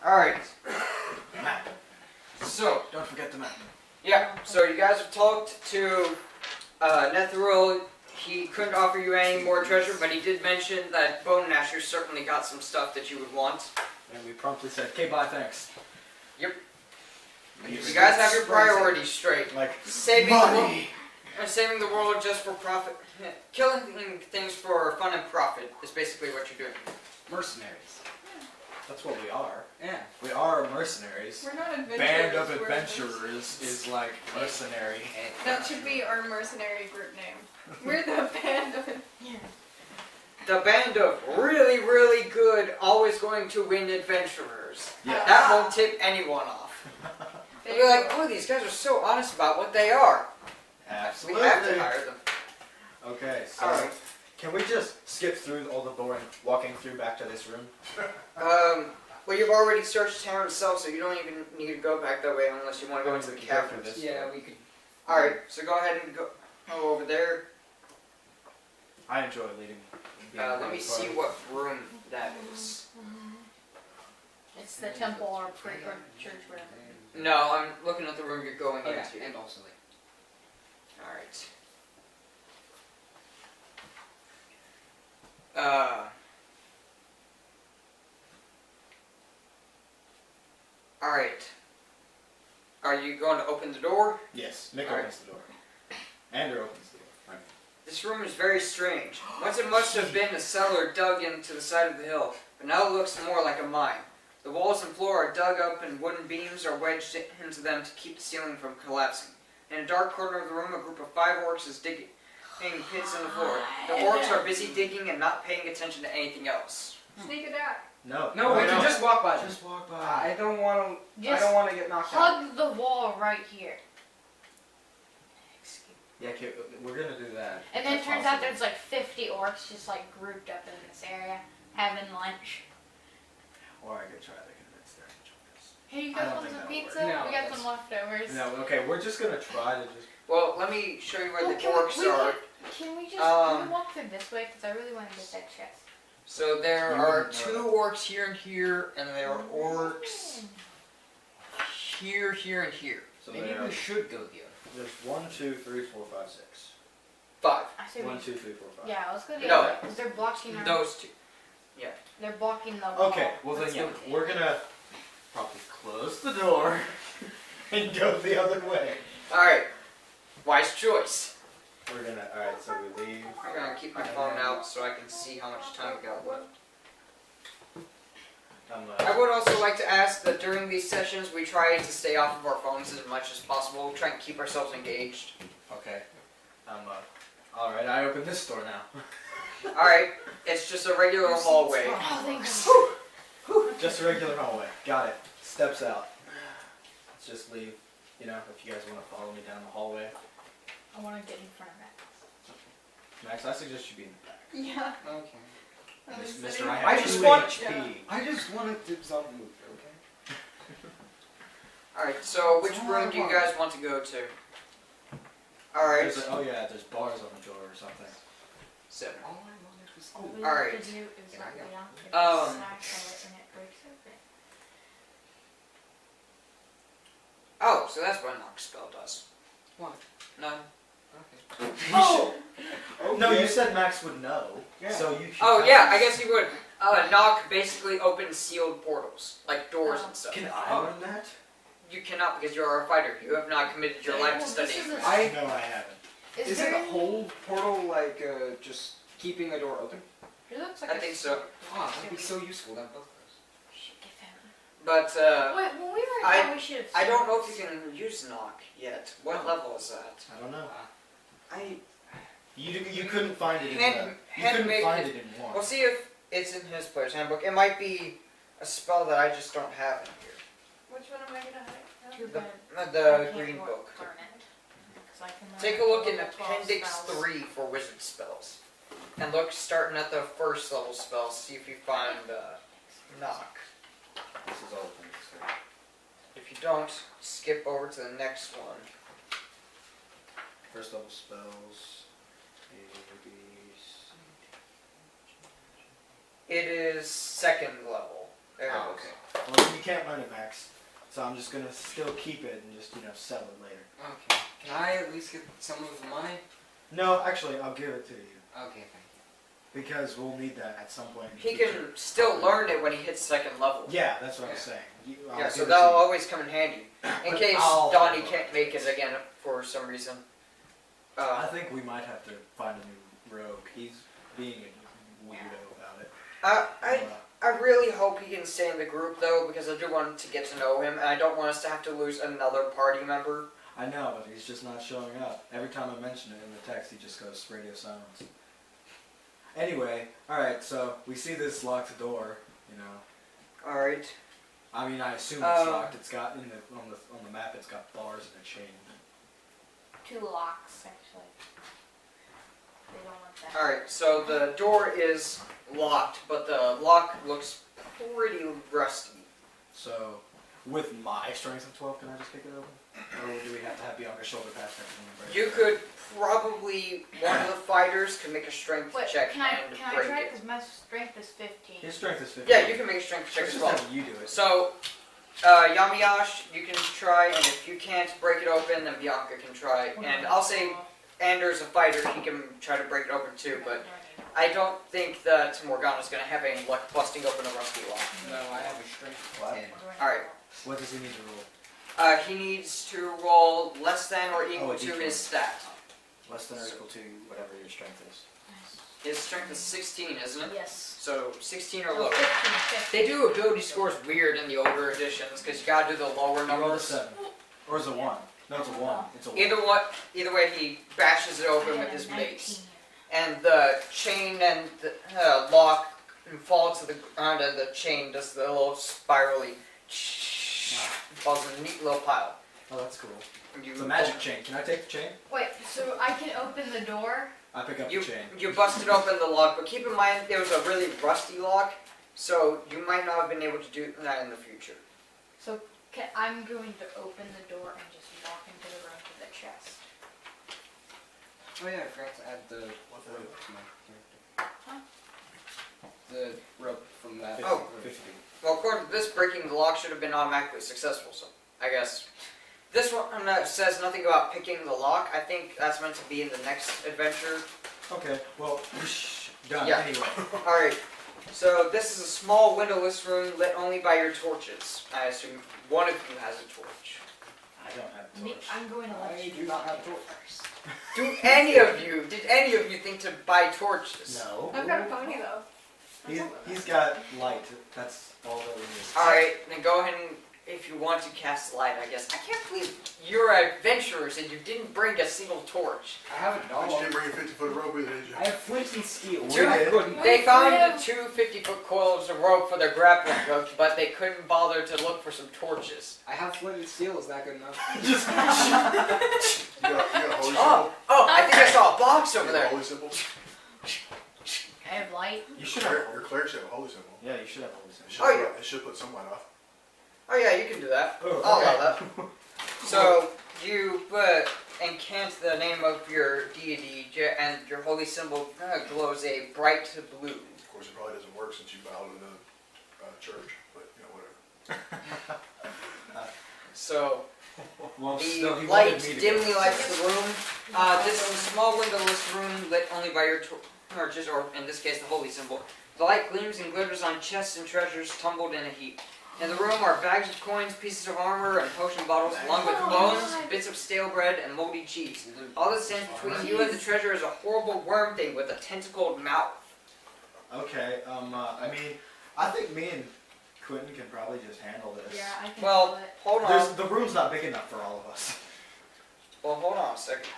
Alright. Map. So, Don't forget the map. yeah, so you guys have talked to Netheril. He couldn't offer you any more treasure, but he did mention that Bone Gnasher certainly got some stuff that you would want. And we promptly said, okay, bye, thanks. Yep. You guys have your priorities straight. Like, Saving money! saving the world just for profit. Killing things for fun and profit is basically what you're doing. Mercenaries. That's what we are. Yeah. We are mercenaries. We're not adventurers. Band of we're adventurers is like mercenary. That should be our mercenary group name. We're the band of. The band of really, really good, always going to win adventurers. Yeah. That won't tip anyone off. They'll be like, oh, these guys are so honest about what they are. Absolutely. We have to hire them. Okay, so Alright. can we just skip through all the boring walking through back to this room? Well, you've already searched town itself, so you don't even need to go back that way unless you want to go into the We can go through caverns. this. Yeah, we could. Alright, so go ahead and go over there. I enjoy leading. Let me see what room that is. It's the temple or church, whatever. No, I'm looking at the room you're going Oh, yeah, into. and also like. Alright. Alright. Are you going to open the door? Yes, Mick Alright. opens the door. Andrew opens the door. Right. This room is very strange. Once it must have been a cellar dug into the side of the hill, but now it looks more like a mine. The walls and floor are dug up and wooden beams are wedged into them to keep the ceiling from collapsing. In a dark corner of the room, a group of 5 orcs is digging pits in the floor. The orcs are busy digging and not paying attention to anything else. Sneak attack. No. No, we can just walk by them. Just walk by. I don't want to. I Just don't want to get knocked out. hug the wall right here. Yeah, okay, we're gonna do that. And then it That's turns out possible. there's like 50 orcs just like grouped up in this area, having lunch. Or I could try to convince them to join us. Hey, you I guys don't want think some that'll pizza? work. No, We got that's- some leftovers. No, okay, we're just gonna try to just. Well, let me show you where Well, the orcs are. Can we just Um, can we walk through this way? Because I really want to get that chest. So there You are wouldn't know 2 orcs here and here, and there are orcs here, here, and here. So Maybe there we should go the other. there's 1, 2, 3, 4, 5, 6. 5. I say 1, we. 2, 3, 4, 5. Yeah, let's go the No. other way because they're blocking our. Those 2. They're blocking the wall. Okay, well then Let's yeah, go. we're gonna probably close the door and go the other way. Alright. Wise choice. We're gonna, alright, so we leave. I'm gonna keep my phone out so I can see how much time we got left. I would also like to ask that during these sessions we try to stay off of our phones as much as possible, try and keep ourselves engaged. Okay. Alright, I open this door now. Alright, it's just a regular hallway. Oh, thank God. Just a regular hallway. Got it. Steps out. Let's just leave. You know, if you guys want to follow me down the hallway. I want to get in front of Max. Max, I suggest you be in the back. Yeah. Okay. I was Mister, sitting- I have I 2 just want- HP. I just wanted to solve the movie, okay? Alright, so which room do you guys want to go to? Alright. Oh yeah, there's bars on the door or something. 7. All I wanted was All food. we Alright. have to do is Yeah, let yeah. Bianca Um, snack it and it breaks open. Oh, so that's what a knock spell does. What? None. Okay. Oh! No, you said Max would know. Yeah. So you should Oh yeah, I guess you would. Knock basically opens sealed portals, like doors and stuff. Can I learn that? You cannot because you are a fighter. You have not committed your life to Well, this studying. is a- I No, I haven't. Is Isn't there the whole portal like just keeping a door open? It looks like I a think so. Ah, that'd be so useful. That both of us. Should give him. But Wait, when we were I- there, we should have. I don't know if you can use knock yet. What level is that? I don't know. I You couldn't find it in Hand- the. You hand couldn't make find it- it in one. we'll see if it's in his player's handbook. It might be a spell that I just don't have in here. Which one am I gonna hide? Too The, bad. the I can't green learn book. it, 'cause I can learn Take a look in all the 12 Appendix spells. 3 for wizard spells. And look starting at the first level spells, see if you find knock. This is all things. If you don't, skip over to the next one. First level spells. A, B, C. It is second level. There it Oh, is. okay. Well, then you can't learn it, Max. So I'm just gonna still keep it and just sell it later. Okay. Can I at least get some of the money? No, actually, I'll give it to you Okay, thank because we'll need that at some point. In the He future. can still learn it when he hits second level. Yeah, that's what I was saying. I'll Yeah, give so it to that'll you. always come in handy. In But case I'll- Donnie can't make it again for some reason. I think we might have to find a new rogue. He's being a weirdo about it. I really hope he can stay in the group though, because I do want to get to know him, and I don't want us to have to lose another party member. I know, but he's just not showing up. Every time I mention it in the text, he just goes radio silence. Anyway, alright, so we see this locked door, Alright. I mean, I assume it's locked. It's got, on the map, it's got bars and a chain. 2 locks, actually. They don't want that. Alright, so the door is locked, but the lock looks pretty rusty. So, with my strength of 12, can I just kick it open? Or do we have to have Bianca's shoulder pass next? You could probably, one of the fighters could make a strength Wait, check can I and try break it? it. Because my strength is 15. His strength is 15. Yeah, you can make a strength check Let's as just well. have you do it. So, Yamiash, you can try, and if you can't break it open, then Bianca can try. And I'll say Anders, a fighter, he can try to break it open too, but I don't think that Morgana's going to have any luck busting open a rusty lock. you. No, I have a strength What? of 10. Alright, What does he need to roll? he needs to roll less than or equal a to D12. his stat. Less than or equal to whatever your strength is. His strength is 16, isn't it? Yes. So 16 or So lower. 15. They do ability scores weird in the older editions because you gotta do the lower You roll a numbers. 7. Or is it 1? No, it's a 1. It's a 1. Either way, he bashes it open with his mace, and the chain and the lock fall to the ground, and the chain does the little spirally falls in a neat little pile. Oh, that's cool. And It's a magic chain. Can I take the chain? Wait, so I can open the door? I pick up You the chain. you busted open the lock, but keep in mind there was a really rusty lock, so you might not have been able to do that in the future. So I'm going to open the door and just walk into the room to the chest. Oh yeah, I forgot to add the rope to my character. Huh? The rope from that. Oh. 50. Well, according to this, breaking the lock should have been automatically successful, so I guess. This one says nothing about picking the lock. I think that's meant to be in the next adventure. Okay, well, done. Yeah. Anyway. Alright, so this is a small windowless room lit only by your torches. I assume one of you has a torch. I don't have a Mick, torch. I'm going to let I you do not have go torch. first. Did any of you think to buy torches? No. I've got a pony though. He's got light. That's all that we need. Alright, then go ahead and, if you want to cast light, I guess. I can't believe you're adventurers and you didn't bring a single torch. I have a But you dog. didn't bring a 50-foot rope with it, did you? I have flint and steel. We Dude, did. couldn't. They Wait, found Graham. the 2 50-foot coils of rope for their grappling hook, but they couldn't bother to look for some torches. I have flint and steel. Is that good enough? You got a holy Oh, I think I saw a box symbol? over You got a there. holy symbol? I have light. You should have. Your clerics have a holy symbol. Yeah, you should have always. It should, Oh, yeah. it should put some light off. Oh yeah, you can do that. Oh, I'll okay. allow that. So you incant the name of your deity, and your holy symbol glows a bright blue. Of course, it probably doesn't work since you bowed in a church, but whatever. So Well, the still, he light wanted me to dimly go. lights the room. This is a small windowless room lit only by your torches, or in this case, the holy symbol. The light gleams and glitters on chests and treasures tumbled in a heap. In the room are bags of coins, pieces of armor, and potion bottles, along with Oh, bones, God. bits of stale bread, and moldy cheese. All that stands between you and the treasure is a horrible worm thing with a tentacled mouth. Okay. I mean, I think me and Quentin can probably just handle this. Yeah, I can Well, do it. hold There's, on. the room's not big enough for all of us. Well, hold on a second.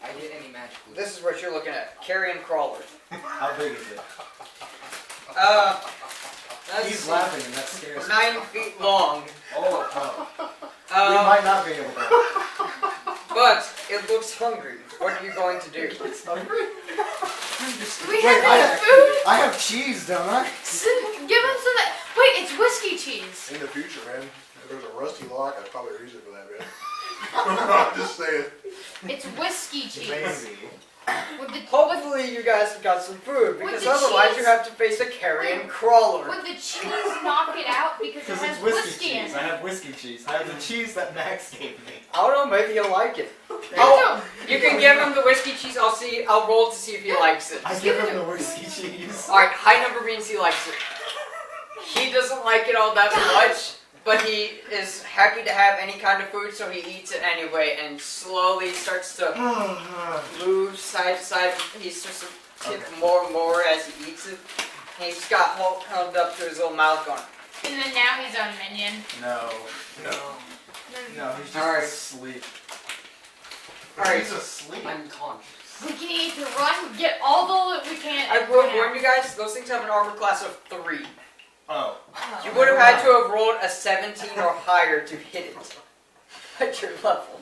I get any magic loot. This is what you're looking at. Carrion crawler. How big is it? Let's He's see. laughing, and that scares me. 9 feet long. Oh. We Uh, might not be able to. but it looks hungry. What are you going to do? It's hungry. Do we Wait, have I any have- food? I have cheese, don't I? Give him some. Wait, it's whiskey cheese. In the future, man, if there's a rusty lock, I'd probably use it for that, man. I'm just saying. It's whiskey cheese. Maybe. Would the, Hopefully you guys have got some food, because the otherwise cheese- you have to face a carrion crawler. would the cheese knock it out because it Because has it's whiskey whiskey in cheese. it? I have whiskey cheese. I have the cheese that Max gave me. I don't know, maybe he'll like it. Okay. Oh, you can give him the whiskey cheese. I'll roll to see if he likes it. I give him the whiskey cheese. Alright, high number means he likes it. He doesn't like it all that much, but he is happy to have any kind of food, so he eats it anyway and slowly starts to move side to side. He starts to tip more and more as he eats it. And he's got held up to his little mouth going, And then now he's on minion. No. No, he's just Alright. asleep. Alright. He's asleep. Unconscious. We can either run, get all the loot we can. I and will run warn out. you guys, those things have an armor class of 3. Oh. Oh. You would have had to have rolled a 17 or higher to hit it at your level.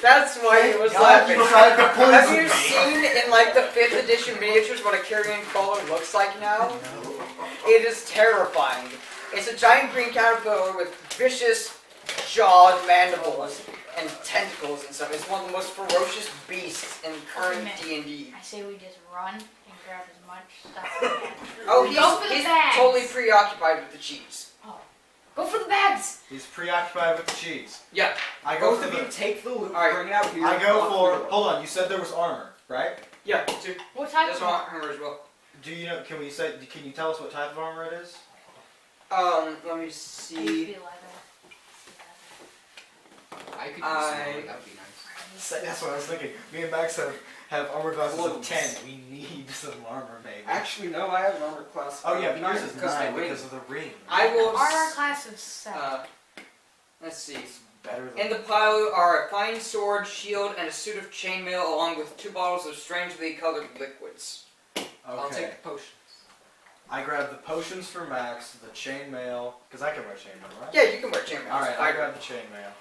That's why he was laughing. You tried to poison Have you me. seen in like the 5th edition miniatures what a carrion crawler looks like now? It is terrifying. It's a giant green caterpillar with vicious jawed mandibles and tentacles and stuff. It's one of the most ferocious beasts in current Okay, D&D. I say we just run and grab as much stuff as we can. Oh, Go for the he's bags. totally preoccupied with the cheese. Go for the bags! He's preoccupied with the cheese. Yeah. I go Both for of you the. take the loot, Alright. bring it out here. I go lock for. the door. Hold on. You said there was armor, right? Yeah, dude. What type There's of one armor? armor as well. Do you know? Can we say? Can you tell us what type of armor it is? Let me see. Maybe leather. I could use some I- more, that would be nice. That's what I was thinking. Me and Max have armor classes of Clothes. 10. We need some armor, maybe. Actually, no, I have an armor class. Oh yeah, of but yours is 9 they ring. because of the ring. I will. Armor class of 7. Let's see. It's better than In the pile are a fine sword, shield, and a suit of chainmail, along with 2 bottles of strangely colored liquids. I'll Okay. take the potions. I grab the potions for Max, the chainmail, because I can wear chainmail, right? Yeah, you can wear chainmail. Alright, I grab the chainmail.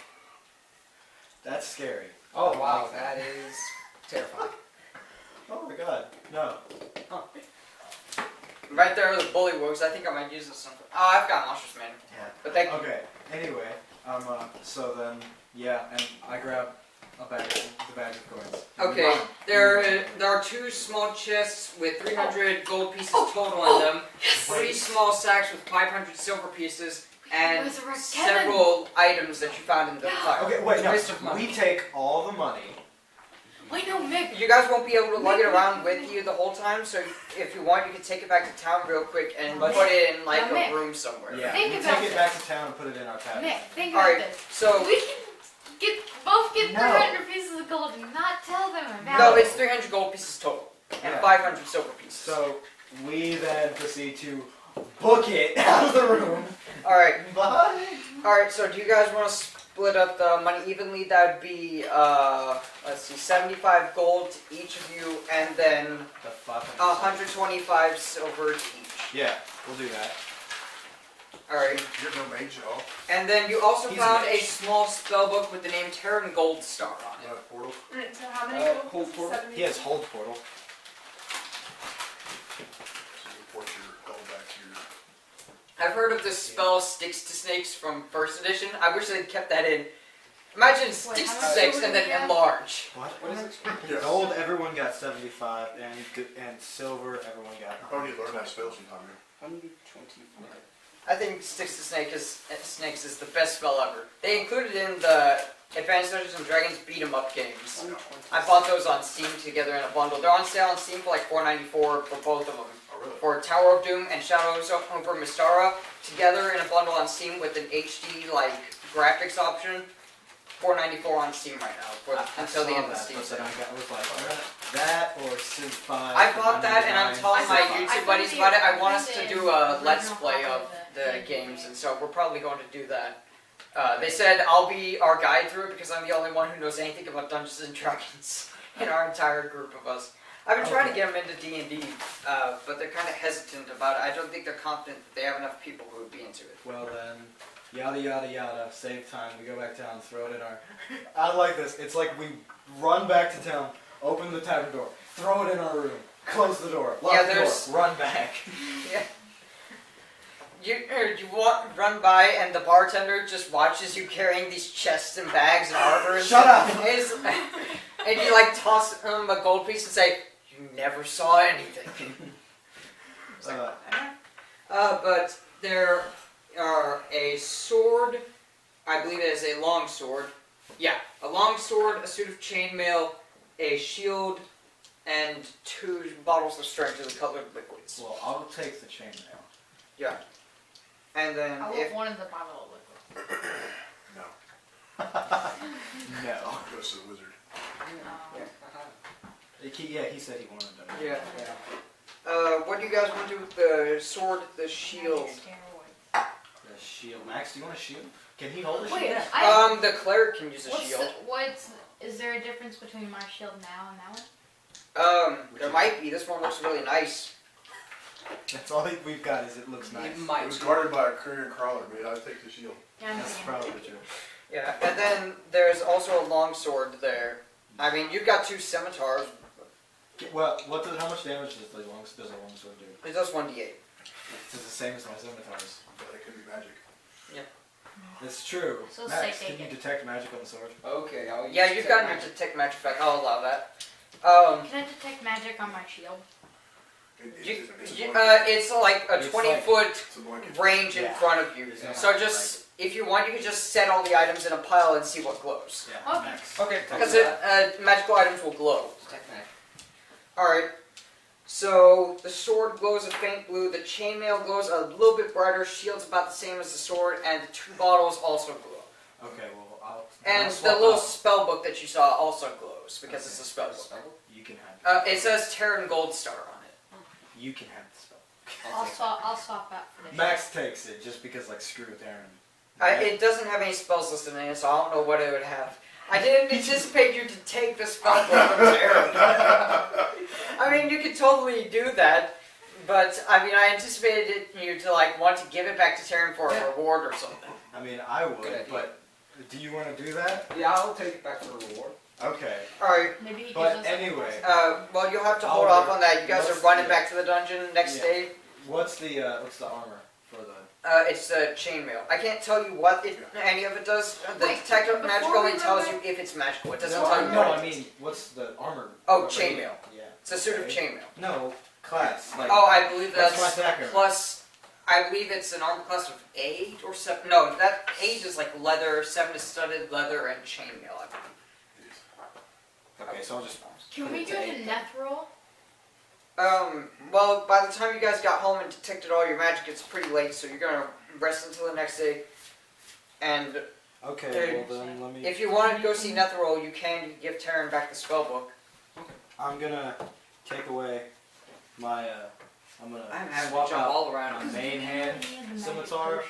That's scary. Oh wow, that is terrifying. Oh my god, no. Right there are the bullywugs. I think I might use this something. Oh, I've got monstrous man. Yeah. But thank you. Okay, anyway, so then, yeah, and I grab a bag, the bag of coins. Okay, Run. there are 2 small chests with 300 gold pieces total in them, 3 small sacks with 500 silver pieces, and Resurrect Kevin. several items that you found in the pile. Okay, wait, no, Waste of money. we take all the money. Wait, no, Mick. You guys won't be able to lug it around with you the whole time, so if you want, you can take it back to town real quick and Let's- put it in like Now, Mick. a room somewhere. Yeah, Think we about take it back to town and put it in our tablet. Mick, think about Alright, this. so We can both get No. 300 pieces of gold and not tell them about no, it. it's 300 gold pieces total and Yeah. 500 silver pieces. So we then proceed to book it out of the room. All right, Bye. all right. So do you guys want to split up the money evenly? That would be let's see, 75 gold to each of you, and then The fuck. 125 silver to each. Yeah, we'll do that. All right, You're no mage at all. and then you also He's found a a mage. small spell book with the name Terran Gold Star on it. Not a portal. Alright, so how many gold hold pieces? portal. 70? He has hold portal. So you report your gold back to your. I've heard of this spell Sticks to Snakes from 1st edition. I wish they'd kept that in. Imagine Sticks to how much Snakes silver and do then we have? enlarge. What? What is it? Yes. Gold, everyone got 75, and silver, everyone got. Oh, you learn that spell sometime. 125. I think Sticks to Snakes is the best spell ever. They included it in the Advanced Dungeons and Dragons beat 'em up games. I bought those on Steam together in a bundle. They're on sale on Steam for like $4.94 for both of them. Oh, really? For Tower of Doom and Shadows over Mystara together in a bundle on Steam with an HD like graphics option. $4.94 on Steam right now for, until the end of the Steam But sale. then I was like, that or Civ 5. I bought that and I'm telling my I found YouTube the- buddies about it. I want us to the do a original let's play copy of of the the games, game. and so we're probably going to do that. They said I'll be our guide through it because I'm the only one who knows anything about Dungeons and Dragons in our entire group of us. I've been trying to get them into D&D, but they're kind of hesitant about it. I don't think they're confident that they have enough people who would be into it. Well then, yada yada yada, save time, we go back down, throw it in our... I like this, it's like we run back to town, open the tavern door, throw it in our room, close the door, lock Yeah, the there's- door, run back. Yeah. You run by and the bartender just watches you carrying these chests and bags and armor. And Shut stuff. up! And you like toss him a gold piece and say, "You never saw anything." It's like, but there are a sword. I believe it is a long sword. Yeah, a long sword, a suit of chainmail, a shield, and 2 bottles of strength of the colored liquids. Well, I'll take the chainmail. Yeah. And then I if want one of the bottle of liquid. No, No. goes to the wizard. He said he wanted them. yeah. What do you guys want to do with the sword, the shield? The shield. Max, do you want a shield? Can he hold a Wait, shield? The cleric can use a shield. Is there a difference between my shield now and that one? There might be. This one looks really nice. That's all we've got is it looks nice. It It was guarded by a carrier crawler, mate. I'd take the shield. Yeah, I'm That's thinking. probably true. Yeah, and then there's also a long sword there. I mean, you've got 2 scimitars. Well, how much damage does a long sword do? It does 1d8. It's the same as my scimitars. But it could be magic. It's true. So Max, say can take you it. detect magic on the sword? Okay, I'll use Yeah, you've detect gotten your magic. detect magic effect. I'll allow that. Can I detect magic on my shield? It's like a It's 20-foot It's a blanket. range in Yeah. front of you. Yeah. So just, if you want, you can just set all the items in a pile and see what glows. Yeah, Okay. Max. Okay, Detect because that. magical items will glow. Detect magic. Alright, so the sword glows a faint blue, the chainmail glows a little bit brighter, shield's about the same as the sword, and the 2 bottles also glow. Okay, well, I'll And the swap little out. spell book that you saw also glows, because it's a spell book. You can have It says Terran Gold Star on it. You can have the spell. I'll swap out for the Max takes it just because, like, screw with Aaron. It doesn't have any spells listed in it, so I don't know what it would have. I didn't anticipate you to take the spell book from Terran. I mean, you could totally do that, but I mean, I anticipated you to like want to give it back to Terran for a reward or something. I mean, I Good would, idea. but do you want to do that? Yeah, I'll take it back for a reward. Okay. Alright, Maybe he But gives us anyway, well, you'll have to I'll hold off work. on that. You guys are What's running the- back to the dungeon next Yeah. day. what's the armor for the? It's the chainmail. I can't tell you what any of it does. The Wait, detect before magic we only run tells back- you if it's magical. It doesn't No, tell you no, what I it is. mean, what's the armor? Oh, What chainmail. Yeah. It's a suit of Okay. chainmail. No, class. Like, Oh, I believe what's that's my attacker? plus. I believe it's an armor class of 8 or 7. No, that 8 is like leather. 7 is studded leather and chainmail. I believe. Okay, so I'll just. Can we do the Neth roll? Well, by the time you guys got home and detected all your magic, it's pretty late, so you're gonna rest until the next day. And Okay, well then let me. if you want to go see Netheril, you can give Terran back the spellbook. I'm gonna take away my. I'm gonna I'm having to swap jump out all around. my main hand scimitar.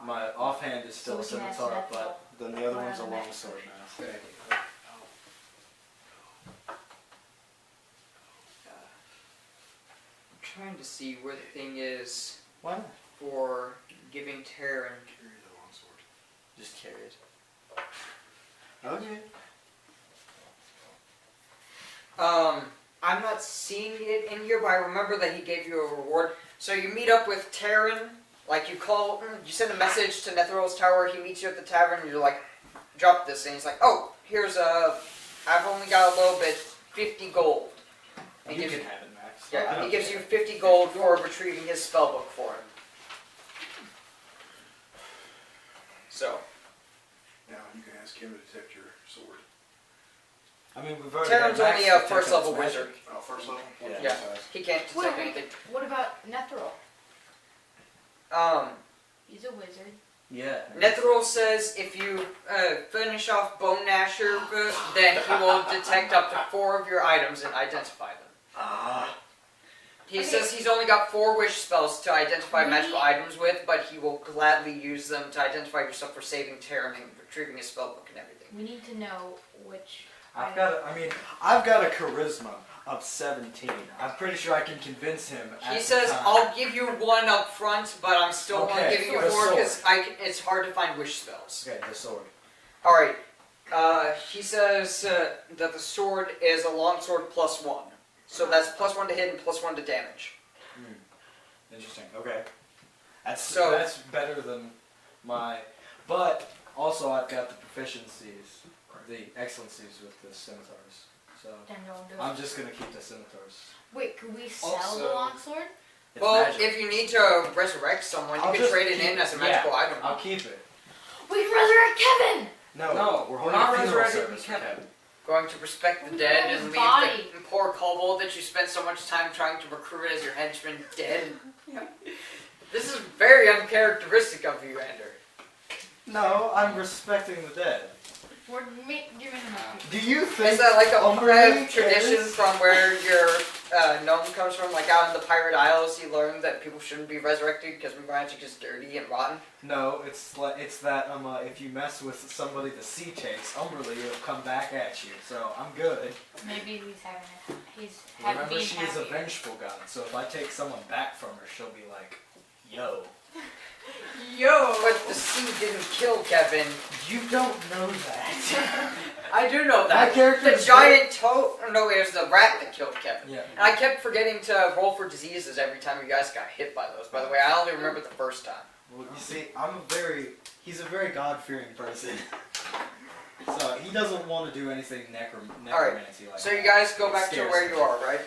My offhand is still a So we can ask scimitar, that but then the other Or one's a the long next sword version. now. Good idea. I'm trying to see where the thing is Why not? for giving Terran. Carry the long sword. Just carry it. Okay. I'm not seeing it in here, but I remember that he gave you a reward. So you meet up with Terran, like you send a message to Netheril's tower, he meets you at the tavern, and you're like, drop this, and he's like, oh, here's I've only got a little bit, 50 gold. And he You gives can you, have it, Max. I yeah, don't he gives care. you 50 gold for retrieving his spellbook for him. So, Now you can ask him to detect your sword. I mean, we've already. Terran's had Max only a detect first its level magic. wizard. Oh, first level? Yeah. so- He can't Wait, detect wait, anything. what about Netheril? He's a wizard. Yeah. Netheril says if you finish off Bone Gnasher, then he will detect up to 4 of your items and identify them. Ah. He Okay. says he's only got 4 wish spells to identify We- magical items with, but he will gladly use them to identify yourself for saving Terran and retrieving his spellbook and everything. We need to know which. I've got a charisma of 17. I'm pretty sure I can convince him. He at says, the time. I'll give you 1 up front, but I'm still only Okay, giving you the 4 sword. because it's hard to find wish spells. Okay, the sword. Alright, he says that the sword is a longsword plus 1. So that's plus 1 to hit and plus 1 to damage. Interesting. Okay. That's better than my. But also, I've got the proficiencies. the excellencies with the scimitars. So Then don't do it. I'm just gonna keep the scimitars. Wait, could we sell Also- the longsword? It's Well, magic. if you need to resurrect someone, I'll you can just trade it keep in it. as a magical item. I'll keep it. We can resurrect Kevin! No, we're we're holding not a funeral resurrecting service for Kevin. Kevin. Going to respect the Look dead at his and body. leave the poor kobold that you spent so much time trying to recruit as your henchman dead. This is very uncharacteristic of you, Ender. No, I'm respecting the dead. We're giving him a Do you think Is that like a Umberly kind of tradition cares? from where your gnome comes from? Like out in the Pirate Isles, you learned that people shouldn't be resurrected because magic is dirty and rotten? No, it's that if you mess with somebody the sea takes, Umberly will come back at you. So I'm good. Maybe he's Remember, being she is a happier. vengeful god. So if I take someone back from her, she'll be like, "Yo, Yo! But the sea didn't kill Kevin. you don't know that." I do know My that. character The is giant toad. No, it was the rat that killed Kevin. Yeah. And I kept forgetting to roll for diseases every time you guys got hit by those. By the way, I only remember the first time. Well, you see, he's a very God-fearing person. So he doesn't want to do anything necromancy like So that. you guys go back to Scares where me. you are, right?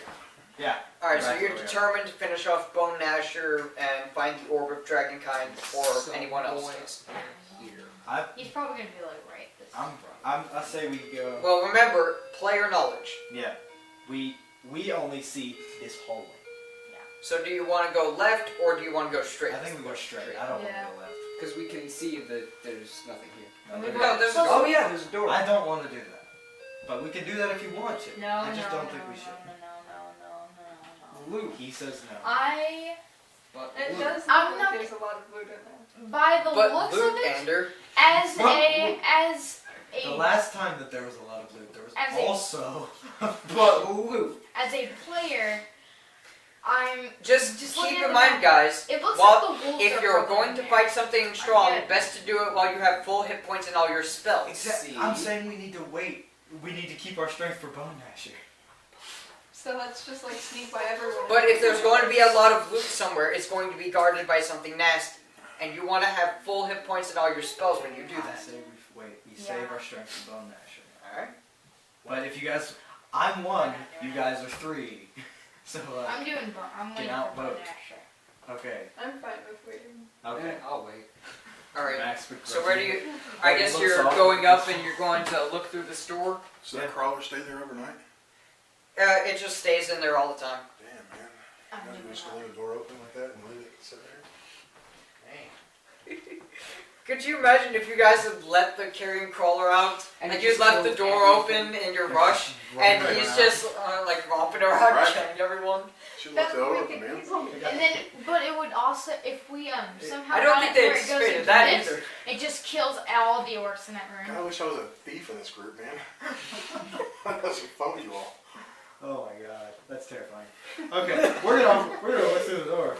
Yeah. Alright, so Back to you're where we are. determined to finish off Bone Gnasher and find the Orb of Dragonkind before So anyone else going does. Here. He's probably gonna be like, right, this I say we go. Well, remember, player knowledge. Yeah. We only see this hallway. So do you want to go left or do you want to go straight? I think we go straight. I don't Yeah. want to go left. Because we can see that there's nothing here. No, there's a Oh yeah, there's a door. I don't want to do that. But we can do that if you want to. No, I just no, don't no, think we no, should. no. Loot. He says no. But It loot. does I'm look not- like there's a lot of loot in there. By the But looks Luke of it, Ander, as But- a The last time that there was a lot of loot, there was As a- also. But loot. as a player, I'm just looking keep at in the mind, map. guys, It looks Well, like the wolves if are you're probably going in to there. fight something strong, get it. best to do it while you have full hit points and all your spells. See. I'm saying we need to wait. We need to keep our strength for Bone Gnasher. So let's just like sneak by everyone. But if there's going to be a lot of loot somewhere, it's going to be guarded by something nasty. And you want to have full hit points and all your spells when you do I that. say we wait. We Yeah. save our strength for Bone Gnasher. Alright? But if you guys, I'm one. You guys are three. So I'm doing. I'm Get waiting out for boat. Dasher. okay. I'm fine with waiting. Okay. Yeah, I'll wait. Alright. Max So where do you... I guess Looks you're off. going up and you're going to look through the store. So that crawler stay there overnight? It just stays in there all the time. Damn, man. I'm Imagine doing we just that. leave the door open like that and leave it sit there. Could you imagine if you guys had let the carrion crawler out and And you just left the killed door everything. open in your rush and Right he's around. just like romping around Right. killing everyone? Should left That's the door wicked open, man. evil. And then, but it would also, if we somehow I don't got think it they where it goes anticipated into that this, either. it just kills all the orcs in that God, I room. wish I was a thief in this group, man. I doesn't phone you all. Oh my god, that's terrifying. Okay, we're gonna look through the door.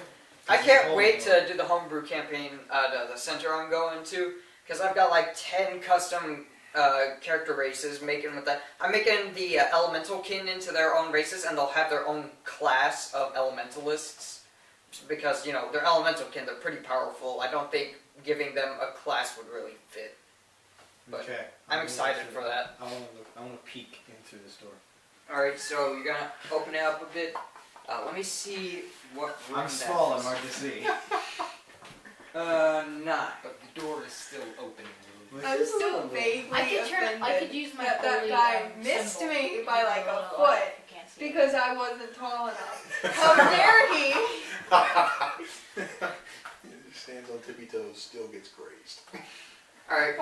I can't Oh, wait no. to do the homebrew campaign at the center I'm going to, because I've got like 10 custom character races making with that. I'm making the elemental kin into their own races, and they'll have their own class of elementalists, because, you know, they're elemental kin, they're pretty powerful. I don't think giving them a class would really fit. But Okay. I'm excited for that. I wanna peek in through this door. Alright, so you're gonna open it up a bit. Let me see what room I'm that small and is. hard to see. 9. But the door is still open. I'm still vaguely I could offended I could use my that that holy, guy missed symbol. me by like a Oh, foot I can't see it. because I wasn't tall enough. How dare he? He stands on tippy toes, still gets grazed. Alright.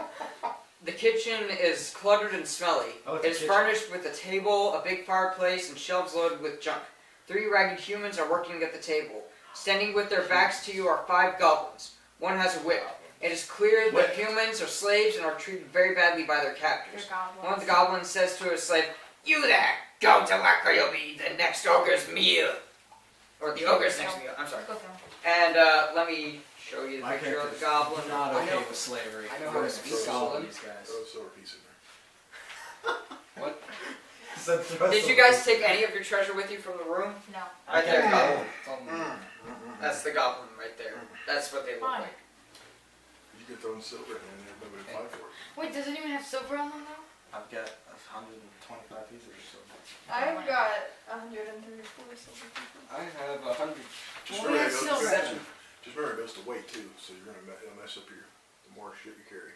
The kitchen is cluttered and smelly. Oh, it's It a is kitchen. furnished with a table, a big fireplace, and shelves loaded with junk. 3 ragged humans are working at the table. Standing with their backs to you are 5 goblins. One has a whip. It is clear that Whip. humans are slaves and are treated very badly by their They're captors. goblins. One of the goblins says to his slave, "You there, go to work or you'll be the next ogre's meal." Or the ogre's next meal, I'm sorry. Go for it. And let me show you the My picture of character's the goblin. not I okay know- with slavery. I know We're how to gonna speak throw goblin. these guys. Throw a silver piece in there. What? Did you guys take any of your treasure with you from the room? No. Right there, Okay. goblin. It's on That's the goblin right there. That's what they look Fine. like. You could throw silver in there, nobody would fight for it. Wait, does it even have silver on them though? I've got 125 pieces or so. I've got 134 silver pieces. I have 100. Just Well, remember, that's it still goes, rich. just remember it goes to weight too, so you're gonna it'll mess up the more shit you carry.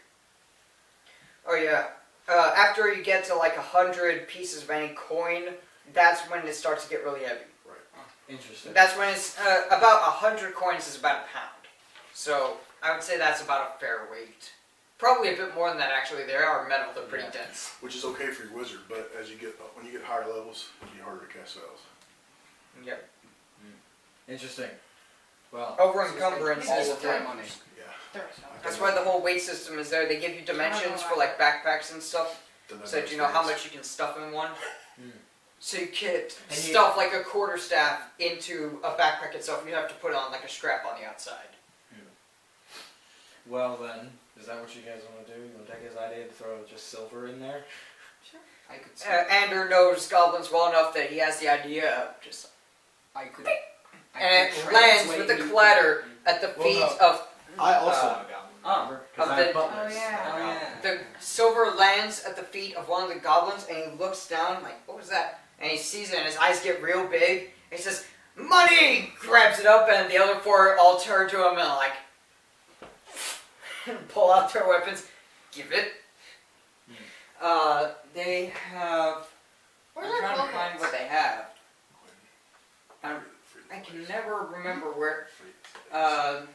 Oh yeah. After you get to like 100 pieces of any coin, that's when it starts to get really heavy. Interesting. That's when it's about 100 coins is about a pound. So I would say that's about a fair weight. Probably a bit more than that actually. They are metal. They're pretty dense. Which is okay for your wizard, but as you get when you get higher levels, it'll be harder to cast spells. Yep. Interesting. Well, Over encumbrance All is of that money. Yeah. That's why the whole weight system is there. They give you dimensions for like backpacks and stuff, Then that so that makes you know how sense. much you can stuff in one. Mm. So you can't And you- stuff like a quarterstaff into a backpack itself. You have to put on like a strap on the outside. well then, is that what you guys want to do? You want to take his idea to throw just silver in there? I could. See, Ander knows goblins well enough that he has the idea of just, I could. and could it lands translate with a you- clatter at the Well, feet no. of I also Uh, have a goblin. Oh. Because of I have the- butlers. Oh, yeah. that are Oh, goblins. yeah. the silver lands at the feet of one of the goblins, and he looks down like, what was that? And he sees it, and his eyes get real big. And he says, "Money!" Grabs it up, and the other four all turn to him and like pull out their weapons. Give it. They have. Where's I'm our trying to find what they have. Free I the can place. never remember where. Free the place.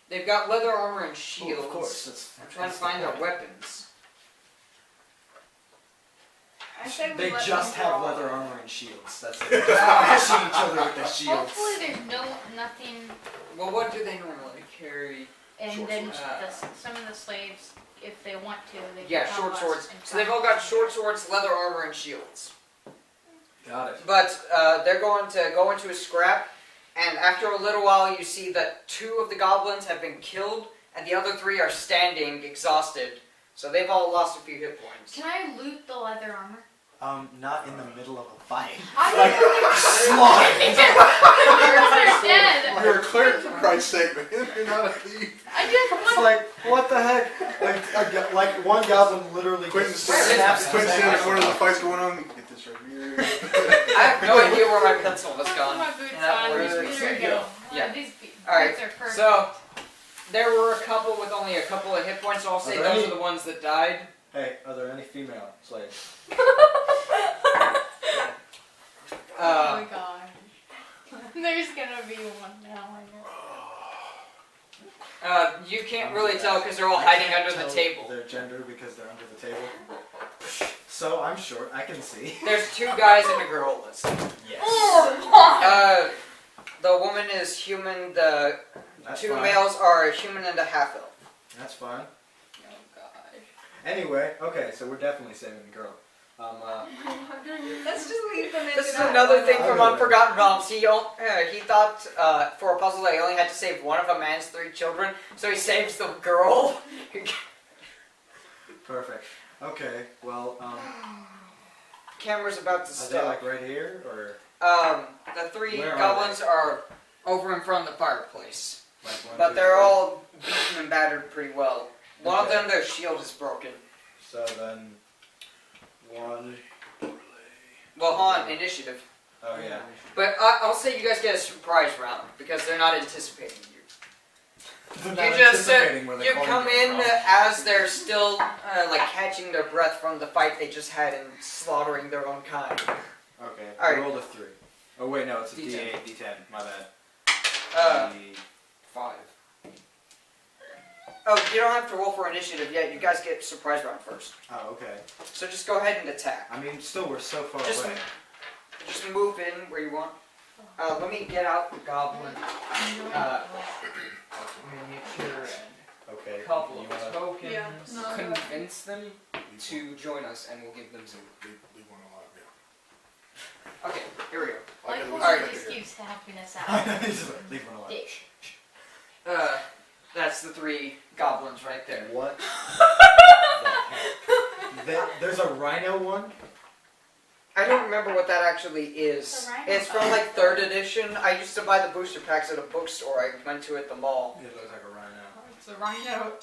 They've got leather armor and Oh, shields. of course. That's, I'm trying to that's the find their point. weapons. I said we They let just them have draw. leather armor and shields. That's it. They just punching each other with the shields. Hopefully there's nothing, Well, what do they normally carry? and Short then swords. some of the slaves, if they want to, they Yeah, can short help us swords. and So they've try all got and- short swords, leather armor, and shields. Got it. But they're going to go into a scrap, and after a little while, you see that 2 of the goblins have been killed, and the other 3 are standing, exhausted. So they've all lost a few hit points. Can I loot the leather armor? Not in the middle of a fight. I Slaughter! They're dead! You're a cleric for Christ's sake, man. You're not a thief. I just It's want like, what the heck? Like one goblin literally Quentin's just snaps standing his in neck. the corner of the fight's going on. Get this right here. I have no idea where my pencil was put gone. my boots And that on. worries me. There we go. Yeah. These Alright, boots are perfect. So, there were a couple with only a couple of hit points, so I'll say Are there those any- are the ones that died. Hey, are there any female slaves? Oh my god. There's gonna be one now, I know. You can't really tell because they're all hiding under the table. Their gender because they're under the table. So I'm short. I can see. There's 2 guys and a girl listed. Yes. The woman is human, the That's 2 fine. males are a human and a half-elf. That's fine. Oh god. Anyway, okay, so we're definitely saving the girl. Let's just leave them in. This is that. another thing from Okay. Unforgotten Realms. He thought for a puzzle that he only had to save one of a man's 3 children, so he saves the girl. Perfect. Okay, well, Camera's about to are they stop. like right here or The 3 Where are goblins are over in front of the fireplace, like one? but 2, they're 3? all beaten and battered pretty well. One of Okay. them, their shield is broken. So then, 1. Well, on initiative. Oh yeah. But I'll say you guys get a surprise round because they're not anticipating you. They're You not just anticipating where the you coin come came in from. as they're still like catching their breath from the fight they just had in slaughtering their own kind. Okay. Alright. Roll a 3. Oh wait, no, it's a D10. D8, D10. My bad. D- 5. Oh, you don't have to roll for initiative yet. You guys get surprise round first. Oh, okay. So just go ahead and attack. I mean, still, we're so far Just- away. Just move in where you want. Let me get out the goblin miniature Okay. and a couple you of wanna- tokens. Yeah, no. Convince them to join us, and we'll give them some. Leave one alive, yeah. Okay, here we go. Like, gotta what's lose your that here. excuse to helping us I out? know, he's just like, leave one alone. Dick. That's the 3 goblins right there. What? the heck? There's a rhino one? I don't remember what that actually is. It's a rhino. It's from like 3rd edition. I used to buy the booster packs at a bookstore. I went to at the mall. It looks like a rhino. It's a rhino.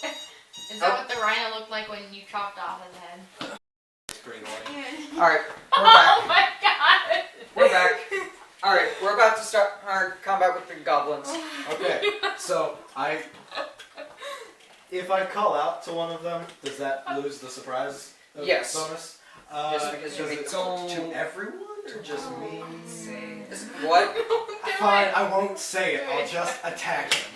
Is that what the rhino looked like when you chopped off his head? pretty horny. Alright, we're Oh back. my god! We're back. Alright, we're about to start our combat with the goblins. Okay, so if I call out to one of them, does that lose the surprise Yes. bonus? Yes, because you does make it to everyone or just me? What? Fine, I won't say it. I'll just attack him.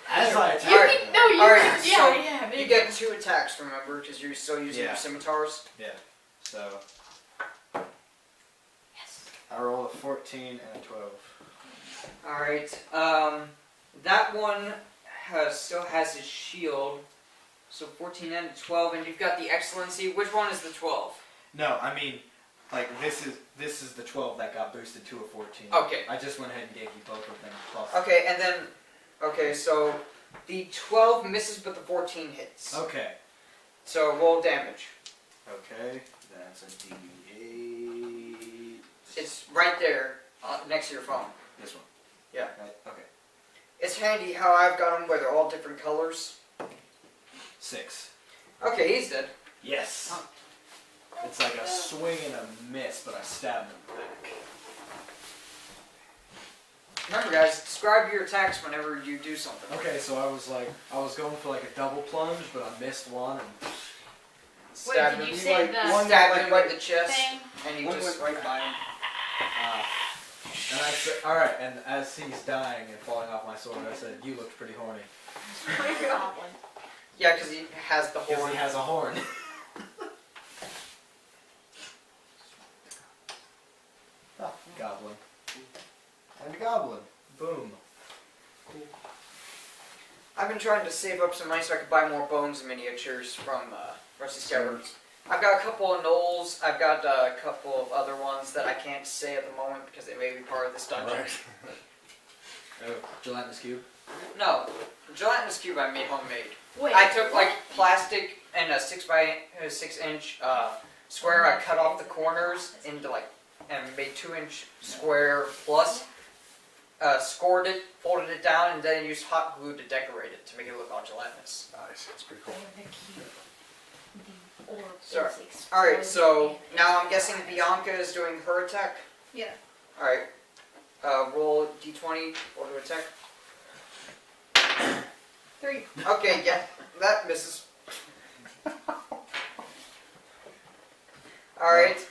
As I attack Alright. him. No, you Alright, yeah, so yeah, you get 2 attacks, remember, because you're still using Yeah. your scimitars. Yeah. So Yes. I roll a 14 and a 12. Alright, that one still has his shield. So 14 and 12, and you've got the excellency. Which one is the 12? No, I mean, like this is the 12 that got boosted to a 14. Okay. I just went ahead and gave you both of them plus. Okay, and then, so the 12 misses, but the 14 hits. Okay. So roll damage. Okay. That's a D8. It's right there, next to your phone. This one. Yeah. Right, okay. It's handy how I've got them where they're all different colors. 6. Okay, he's dead. Yes. It's like a swing and a miss, but I stabbed him back. Remember, guys, describe your attacks whenever you do something. Okay, so I was going for like a double plunge, but I missed one and Stabbed Wait, did him. you say like, the one- Stabbed like, him right- in the chest, thing? and you One just went right by him. and I said, all right. And as he's dying and falling off my sword, I said, "You looked pretty horny." Goblin. yeah, because he has the Because horn. he has a horn. Oh, goblin. And a goblin. Boom. I've been trying to save up some money so I could buy more bones miniatures from Rusty Scabbers. I've got a couple of gnolls. I've got a couple of other ones that I can't say at the moment because they may be part of this dungeon. Oh, gelatinous cube. No, the gelatinous cube I made homemade. Wait. I took like plastic and a 6 inch square. I cut off the corners into like and made 2-inch square plus. Scored it, folded it down, and then used hot glue to decorate it to make it look all gelatinous. Nice, that's pretty cool. Sorry. Alright, so now I'm guessing Bianca is doing her attack. Yeah. Alright. Roll d20 or to attack. 3. Okay, yeah, that misses. Alright.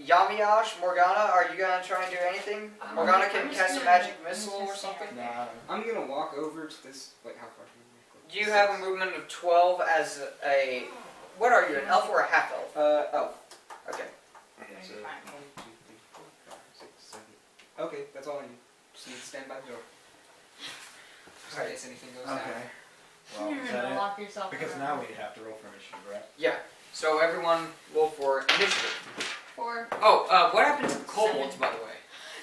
Yamiash, Morgana, are you gonna try and do anything? Morgana I'm can just cast a gonna- magic I'm missile just or gonna something? stare. Nah. I'm gonna walk over to this. Wait, how far? You have a movement of 12 as a. What are you, an elf or a half elf? Elf. Okay. So, 1, 2, 3, 4, 5, 6, 7. Okay, that's all I need. Just need to stand by the door. Just in case anything goes down. Okay. Well, You're is gonna that it? lock yourself Because in. now we have to roll for initiative, right? So everyone roll for initiative. 4. Oh, what happened to kobolds, by the way?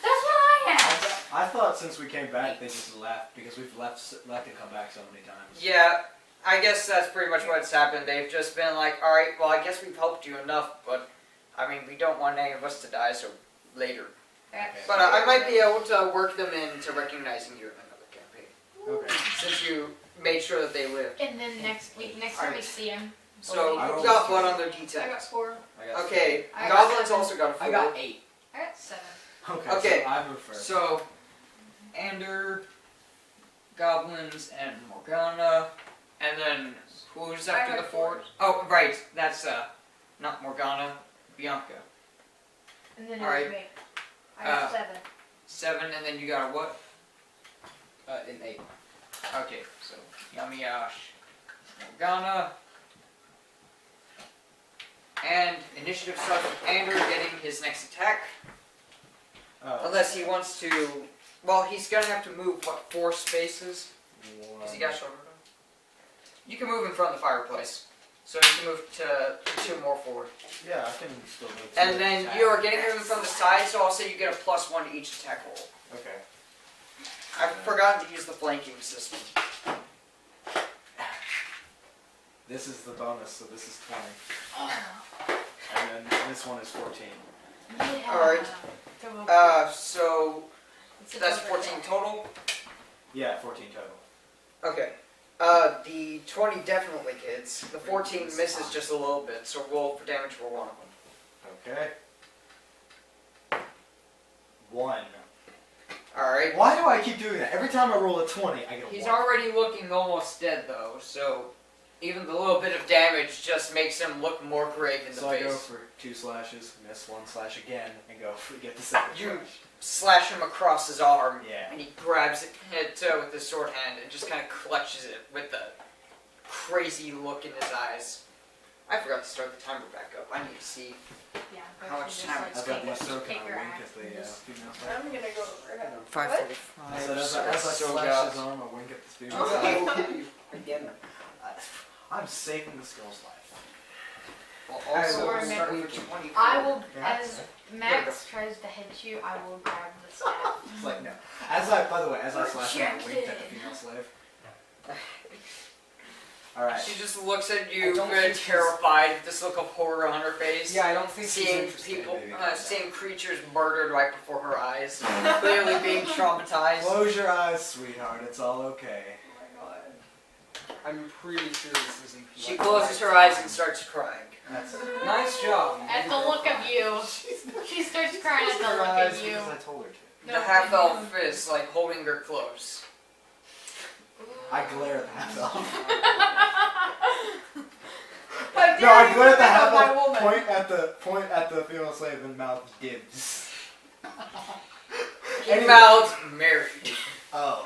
That's what I asked. I thought since we came back, they just left because we've left and come back so many times. Yeah, I guess that's pretty much what's happened. They've just been like, alright, well, I guess we've helped you enough, but, I mean, we don't want any of us to die, so later. Okay. But I might be able to work them into recognizing you in another campaign, Okay. since you made sure that they lived. And then next time we Alright. see him. So, I who rolled got a what two. on their I got d10? 4. I got Okay, I got goblins 7. also got a 4. I got 8. I got 7. Okay. Okay. So I move first. So, Ander, goblins, and Morgana, and then who's I after had the 4? 4. Oh, right, that's not Morgana, Bianca. And then Alright. it was me. I got 7. 7, and then you got a what? An 8. Okay, so Yamiash, Morgana, and initiative starts with Ander getting his next attack. Unless he wants to. Well, he's gonna have to move what 4 spaces? Because he got shoulder. You can move in front of the fireplace, so you can move to 2 more forward. Yeah, I can still move. to And then attack. you are getting him from the side, so I'll say you get a +1 to each attack roll. Okay. I've forgotten to use the flanking system. This is the bonus, so this is 20. And then this one is 14. Yeah. Alright. Go over. So It's a that's go 14 for it. total. Yeah, 14 total. Okay. The 20 definitely hits. The 14 misses just a little bit, so roll for damage for one of them. Okay. 1. Alright. Why do I keep doing that? Every time I roll a 20, I get a He's 1. already looking almost dead though, so even the little bit of damage just makes him look more grave in the So face. I go for 2 slashes, miss 1 slash again, and go for get the second You slash. slash him across his arm, Yeah. and he grabs it with his sword hand and just kind of clutches it with a crazy look in his eyes. I forgot to start the timer back up. I need to see. Yeah, How but much she time just, As like, I do so, take can I her wink axe at and the just- female I'm gonna go overhead. 5:45. I said, as I so slash got- his arm, I wink at the female Oh. I will kill you again. I'm saving this girl's life. Well, I also, will start make- with 24. I will, Yeah. as Max tries to hit you, I will grab the staff. It's like, no. By the way, as I slash him, I winked at the Rejected. female slave. Alright. She just looks at I you, don't very think she's- terrified, with this look of horror on her face. Yeah, I don't think she's Seeing interested. people, Maybe calm down. seeing creatures murdered right before her eyes, clearly being traumatized. Close your eyes, sweetheart. It's all okay. Oh my god. I'm pretty sure this isn't. She like closes right her eyes and starts crying. That's Nice job. At the look of you. She starts crying at the her look eyes of you. because I told her to. The half elf is like holding her close. I glare at the half elf. How No, I dare glare you at the pick half up my elf. woman? Point at the female slave and mouth dibs. He Anyway. mouths married. Oh.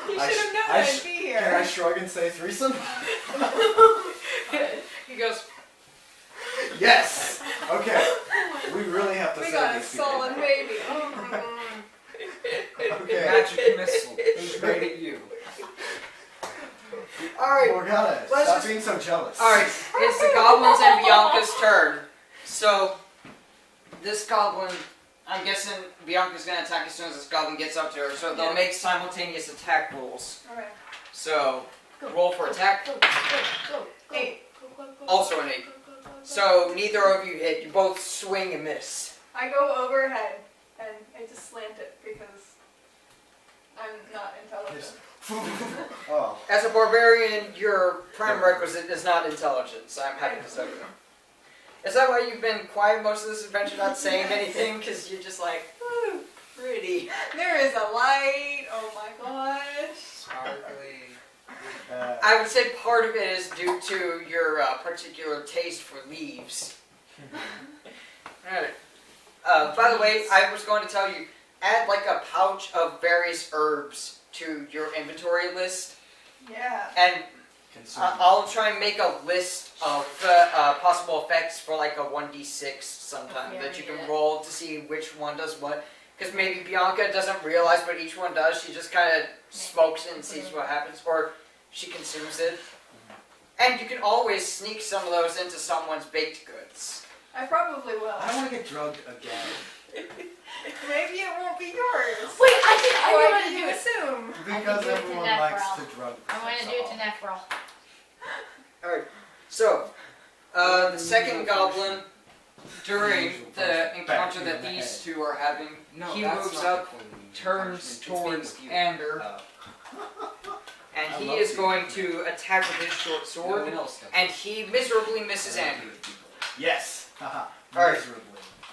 You should have known I I'd sh- be Can I here. shrug and say threesome? He goes, Yes! Okay. We really have to We say got a these people. solid baby. Oh my god. Okay. Magic missile. Who's great at you? alright, Morgana, Let's stop just- being so jealous. alright, it's the goblins and Bianca's turn. So, this goblin, I'm guessing Bianca's gonna attack as soon as this goblin gets up to her, so they'll Yeah. make simultaneous attack rolls. Alright. So, roll for attack. Go, go, go, go. 8. Also an 8. So, neither of you hit, you both swing and miss. I go overhead and I just slant it because I'm not intelligent. Oh. As a barbarian, your prime requisite is not intelligence, I'm happy to tell you. Is that why you've been quiet most of this adventure, not saying anything? Because you're just like, ooh, pretty. There is a light. Oh my gosh. Sparkly. I would say part of it is due to your particular taste for leaves. Alright. By the way, I was going to tell you, add like a pouch of various herbs to your inventory list, Yeah. and Consume. I'll try and make a list of possible effects for like a 1d6 sometime Yeah, that you yeah. can roll to see which one does what. Because maybe Bianca doesn't realize what each one does. She just kind of smokes it and sees what happens, or she consumes it. And you can always sneak some of those into someone's baked goods. I probably will. I don't want to get drugged again. Maybe it won't be yours. Wait, I Why want do to you do it. assume? Because do it to everyone Nephral. likes to drug. I want to do it to Nephral. Alright, so, the second goblin, during the encounter that these two are having, No, he that's moves not up, the point of turns punishment. It's being towards with you. Ander, and I he love is seeing going people. to attack with his short No sword, one else does. and he miserably misses Ander. Yes. Haha. Alright. Miserably.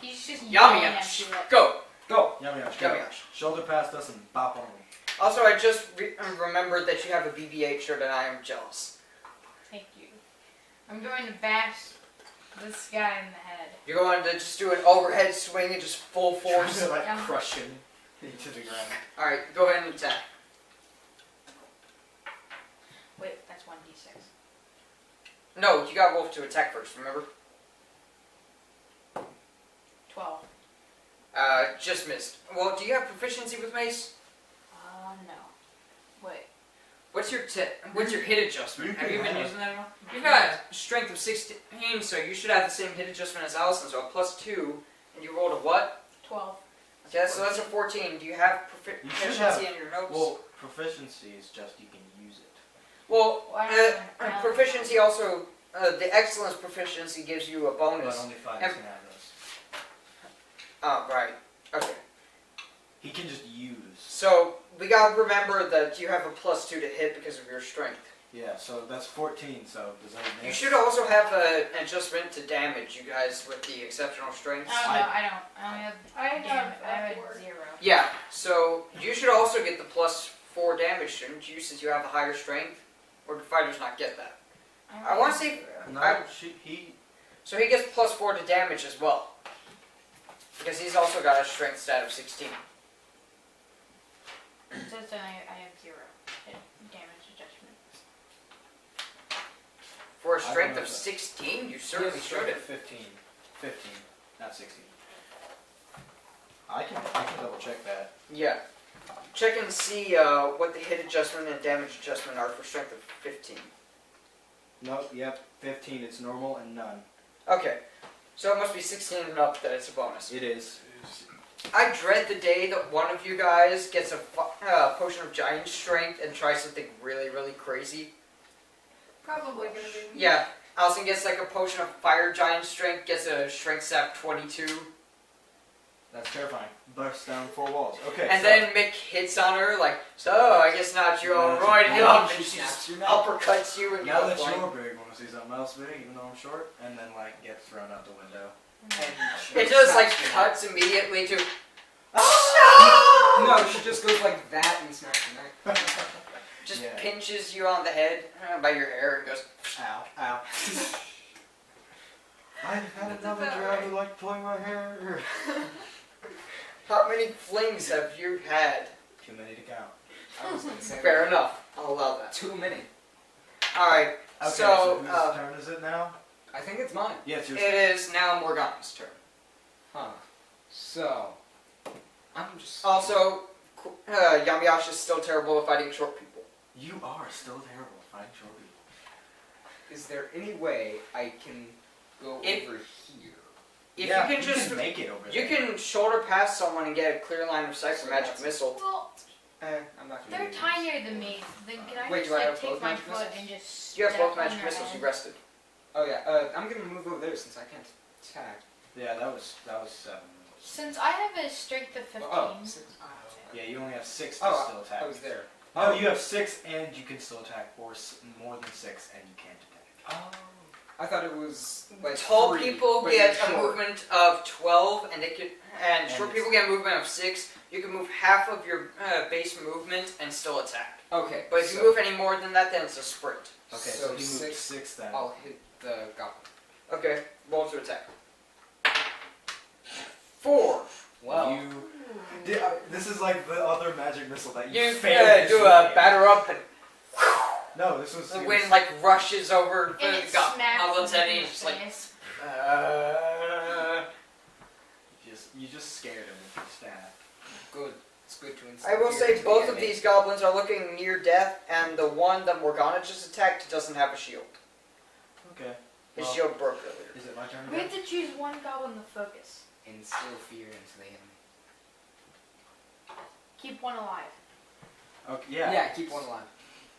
He's just yelling at Yamiash, you. go! Yamiash, go. Yamiash. Shoulder past us and bop on him. Also, I just remembered that you have a BB-8 shirt and I am jealous. Thank you. I'm going to bash this guy in the head. You're going to just do an overhead swing and just full Trying force. to like Yeah. crush him into the ground. Alright, go ahead and attack. Wait, that's 1d6. No, you got Wolf to attack first, remember? 12. Just missed. Well, do you have proficiency with mace? No. Wait. What's your hit adjustment? You Have can you been have- using that at all? You've got a strength of 16, so you should have the same hit adjustment as Allison, so a +2, and you rolled a what? 12. Okay, so that's a 14. Do you have You should proficiency in your notes? Well, proficiency is just you can use it. Well, Why don't I- proficiency also, the excellence proficiency gives you a But bonus. only 5 And- can have those. Oh, right. Okay. He can just use. So, we gotta remember that you have a +2 to hit because of your strength. Yeah, so that's 14, so does that You miss? should also have an adjustment to damage, you guys, with the exceptional strengths. Oh, no, I don't. I only have I have I have four. 0. Yeah, so you should also get the +4 damage, shouldn't you, since you have a higher strength? Or do fighters not get that? I want to say, No, so he gets +4 to damage as well. Because he's also got a strength stat of 16. It says that I have 0 hit damage adjustment. For a I don't strength know of that. 16, you certainly should have. 15. 15, not 16. I can double check that. Yeah. Check and see what the hit adjustment and damage adjustment are for strength of 15. Nope, yep, 15, it's normal and none. Okay. So it must be 16 and up that it's a bonus. It is. I dread the day that one of you guys gets a potion of giant strength and tries something really, really crazy. Probably gonna be. Yeah. Allison gets like a potion of fire giant strength, gets a strength stat 22. That's terrifying. Burst down 4 walls. Okay, And so then Mick hits on her like, so I guess not you all right enough, and she just uppercuts you and now you that go flying. you're big, want to see something else big, even though I'm short? And then, like, get thrown out the window. It just like cuts immediately to No, she just goes like that and smacks your neck. just Yeah. pinches you on the head by your hair and goes, Ow, ow. I had another about job right. who liked pulling my hair. how many flings have you had? Too many to count. I was gonna say Fair enough. I'll allow that. too many. Alright, Okay, so, whose turn is it now? I think it's mine. Yeah, it's your it turn. is now Morgana's turn. Huh. So, I'm just. Also, Yamiash is still terrible at fighting short people. You are still terrible at fighting short people. Is there any way I can go If- over here? If Yeah, you can just, make it over you there. can shoulder past someone and get a clear line of sight for So magic that's- missile. Well, I'm not gonna they're do this. tinier than me. Then can I Wait, just do I like have take both my magic foot missiles? and just You have step both on magic their missiles. head? You rested. Oh yeah, I'm gonna move over there since I can't attack. Yeah, that was 7. Since I have a strength of 15, Oh, 6. Yeah, you only have 6 to Oh, still attack. I was there. No, you have 6 and you can still attack, or more than 6 and you can't attack. Oh. I thought it was like Tall 3, people but get you're a short. movement of 12, and And short it's- people get a movement of 6. You can move half of your base movement and still attack. Okay, But if you so move any more than that, then it's a sprint. Okay, So so he moved 6, 6 then. I'll hit the goblin. Okay, roll to attack. 4. Well, This is like the other magic missile that you You failed. do a batter up, and No, this was. the wind like rushes over and the it smacks goblin's me head, in and the he's just like, face. You just scared him with your staff. good. It's good to I will instill fear say into the both of enemy. these goblins are looking near death, and the one that Morgana just attacked doesn't have a shield. Okay. His Well, shield broke earlier. Is it my turn We again? have to choose one goblin to focus. Instill fear into the enemy. Keep one alive. Okay, yeah. Yeah, keep one alive.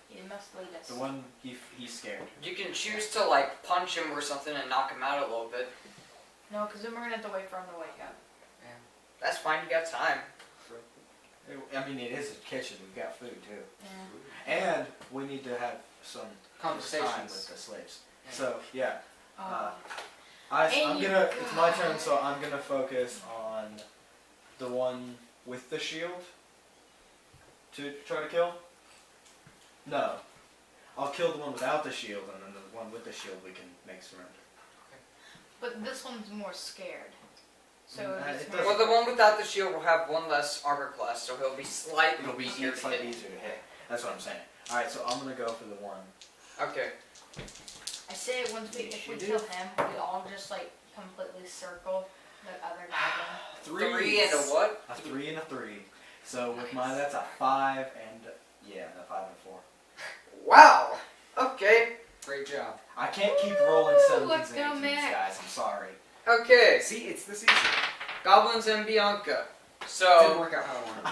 You must lead us. The one he's scared. You can choose to like punch him or something and knock him out a little bit. No, because then we're gonna have to wait for him to wake up. That's fine, you got time. I mean, it is a kitchen. We've got food too, Yeah. and we need to have some time with Conversations. the slaves. So yeah, Oh. I'm gonna. It's my turn, so I'm gonna focus on the one with the shield to try to kill. No, I'll kill the one without the shield, and then the one with the shield we can make surrender. But this one's more scared. So Mm, it'd be it smart. Well, the one without the shield will have one less armor class, so he'll be slightly It'll be easier to slightly hit. easier to hit. That's what I'm saying. All right, so I'm gonna go for the one. Okay. I say if we kill him, we all just like completely circle the other goblin. 3 and a what? A 3 and a 3. So with mine, that's a 5 and a 5 and a 4. Wow. Okay. Great job. I can't keep rolling Woo, 17s let's and go, 18s, Mick. guys. I'm sorry. Okay. See, it's this easy. Goblins and Bianca. Didn't So. work out how I wanted.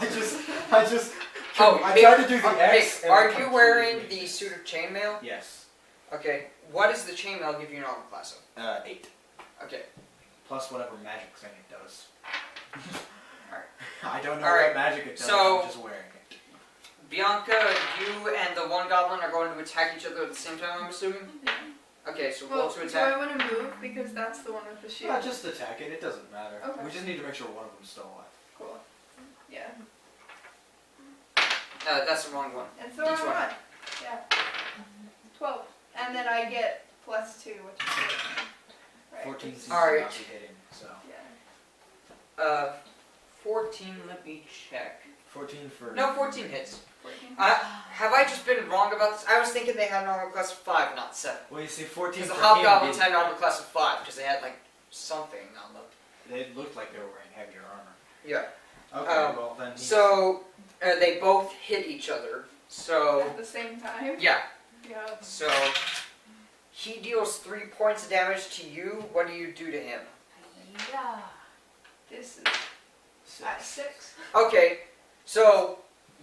I just. Oh, I Mick, tried to do the X. Mick, and are it you completely wearing missed. the suit of chainmail? Yes. Okay. What does the chainmail give you an armor class of? 8. Okay. Plus whatever magic thing it does. Alright. I don't know Alright, what magic it does. so- I'm just wearing it. Bianca, you and the one goblin are going to attack each other at the same time, I'm assuming? Okay, so roll Well, to do attack. I want to move because that's the one with the shield? Yeah, just attack it. It doesn't matter. Okay. We just need to make sure one of them's still alive. Cool. Yeah. That's the wrong one. And so I'm D20. on. Yeah. 12. And then I get +2, which is 14. Right. 14 seems Alright. to not be hitting, so. Yeah. 14, let me check. 14 for... No, 14 hits. 14. Have I just been wrong about this? I was thinking they had an armor class of 5, not 7. Well, you see, 14 Because for the hobgoblins him, had an armor class of 5, because they had, like, something on them. they looked like they were wearing heavier armor. Yeah. Okay, well then... So, they both hit each other. So, At the same time? yeah. Yeah. So, he deals 3 points of damage to you. What do you do to him? Yeah. This is Six. at 6. Okay, so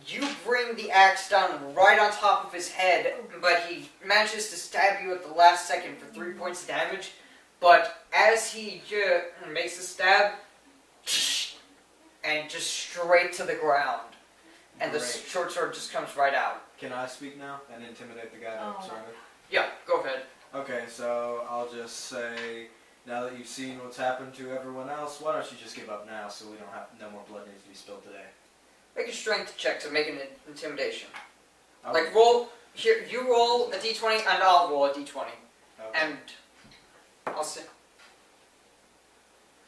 you bring the axe down right on top of his head, but he manages to stab you at the last second for 3 points of damage. But as he makes the stab, and just straight to the ground, and the Great. short sword just comes right out. Can I speak now and intimidate the guy that Oh. surrounded? Yeah, go ahead. Okay, so I'll just say, now that you've seen what's happened to everyone else, why don't you just give up now so we don't have no more blood needs to be spilled today? Make a strength check to make an intimidation. Okay. Like roll here. You roll a d20 and I'll roll a d20, Okay. and I'll say.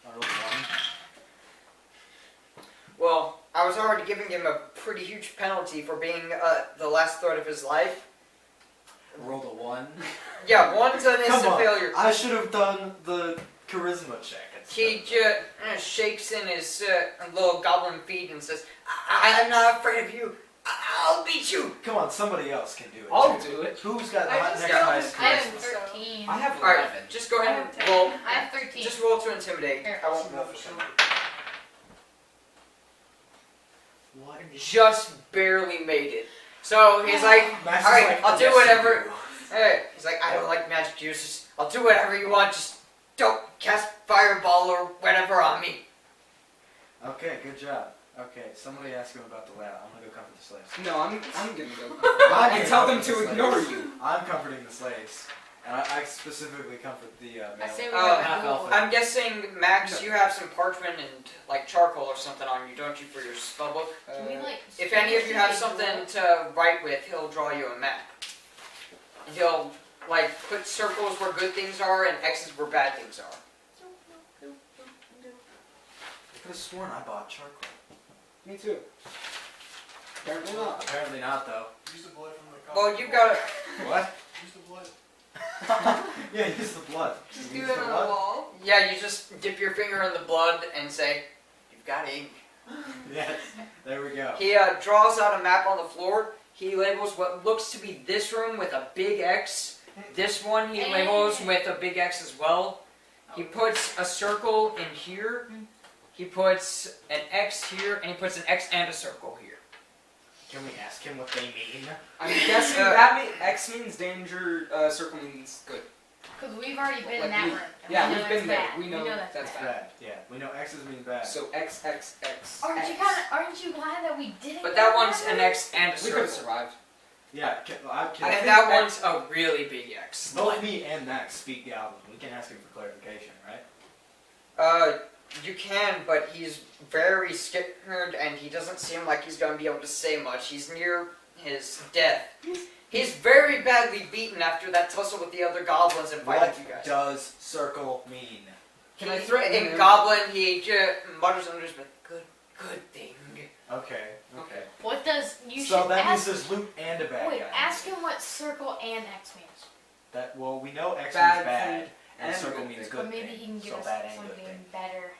I rolled 1. Well, I was already giving him a pretty huge penalty for being the last threat of his life. I rolled a 1. Yeah, one's an Come instant on, failure. I should have done the charisma check. He shakes in his little goblin feet and says, I'm not afraid of you. I'll beat you. Come on, somebody else can do it. I'll too. do it. Who's got the I next just got highest I have charisma? 13. I have Alright, 11. just go ahead I and have roll. I have 13. Just roll to intimidate. Here. I won't know for What? Just barely made it. So he's like, Max is alright, like, I'll do "Yes, whatever. you do." Hey, he's like, I don't like magic uses. I'll do whatever you want. Just don't cast fireball or whatever on me. Okay, good job. Okay, somebody asked him about the layout. I'm gonna go comfort the slaves. No, I'm gonna go. I'm and gonna tell them comfort to the ignore slaves. you. I'm comforting the slaves. And I specifically comfort the I male. say we half go. elf. I'm guessing, Max, you have some parchment and like charcoal or something on you, don't you, for your spellbook? Can we like? If any of you have something to write with, he'll draw you a map. And he'll like put circles where good things are and X's where bad things are. I could have sworn I bought charcoal. Me too. Apparently not. Apparently not, though. Use the blood from the Well, you got What? Use the blood. Yeah, use the blood. Just You do use it the on the blood? wall. yeah. You just dip your finger in the blood and say, "You've got ink." Yes, there we go. He draws out a map on the floor. He labels what looks to be this room with a big X. This one he labels with a big X as well. He puts a circle in here. He puts an X here, and he puts an X and a circle here. Can we ask him what they mean? I'm guessing that X means danger, circle means good. Because we've already been Like in that we- room. and yeah, we know we've that's been there. bad. We know that's that's bad. Bad. Yeah, we know X's mean bad. So X, X, X. Aren't you X. Aren't you glad that we didn't? But go that in one's room? an X and a We could circle. have survived. Yeah, I can. And that one's a really big X. Both me and Max speak Goblin. We can ask him for clarification, right? You can, but he's very scared and he doesn't seem like he's going to be able to say much. He's near his death. He's very badly beaten after that tussle with the other goblins and fighting What you guys. does circle mean? Can I threaten In him? Goblin, he mutters under his breath, good thing. Okay, okay. What does you So should that means ask? there's loot and a bad Wait, guy. ask him what circle and X means. That well, we know X Bad means bad, thing and and circle good means thing. good Or maybe thing. he can give So us bad and good something thing. better.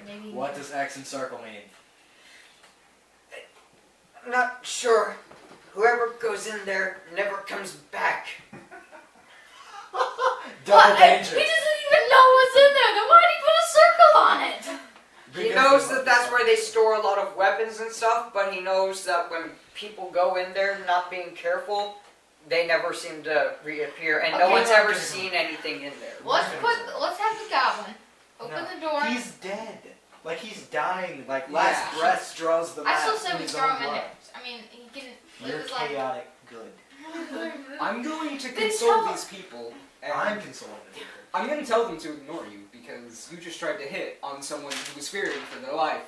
Maybe. he What can- does X and circle mean? Not sure. Whoever goes in there never comes back. Double What? danger. He doesn't even know what's in there. Then why did he put a circle on it? He Because knows the- that that's where they store a lot of weapons and stuff, but he knows that when people go in there not being careful, they never seem to reappear, and no Okay. one's ever seen anything in there. Let's have the goblin open No, the door. He's dead. Like he's dying. Like last Yeah. breath draws the I map still say in we his throw own him in blood. there. I mean, he can. You're was like- chaotic good. I'm going to Then console tell- these people, and I'm consoling the people. I'm going to tell them to ignore you because you just tried to hit on someone who was fearing for their life.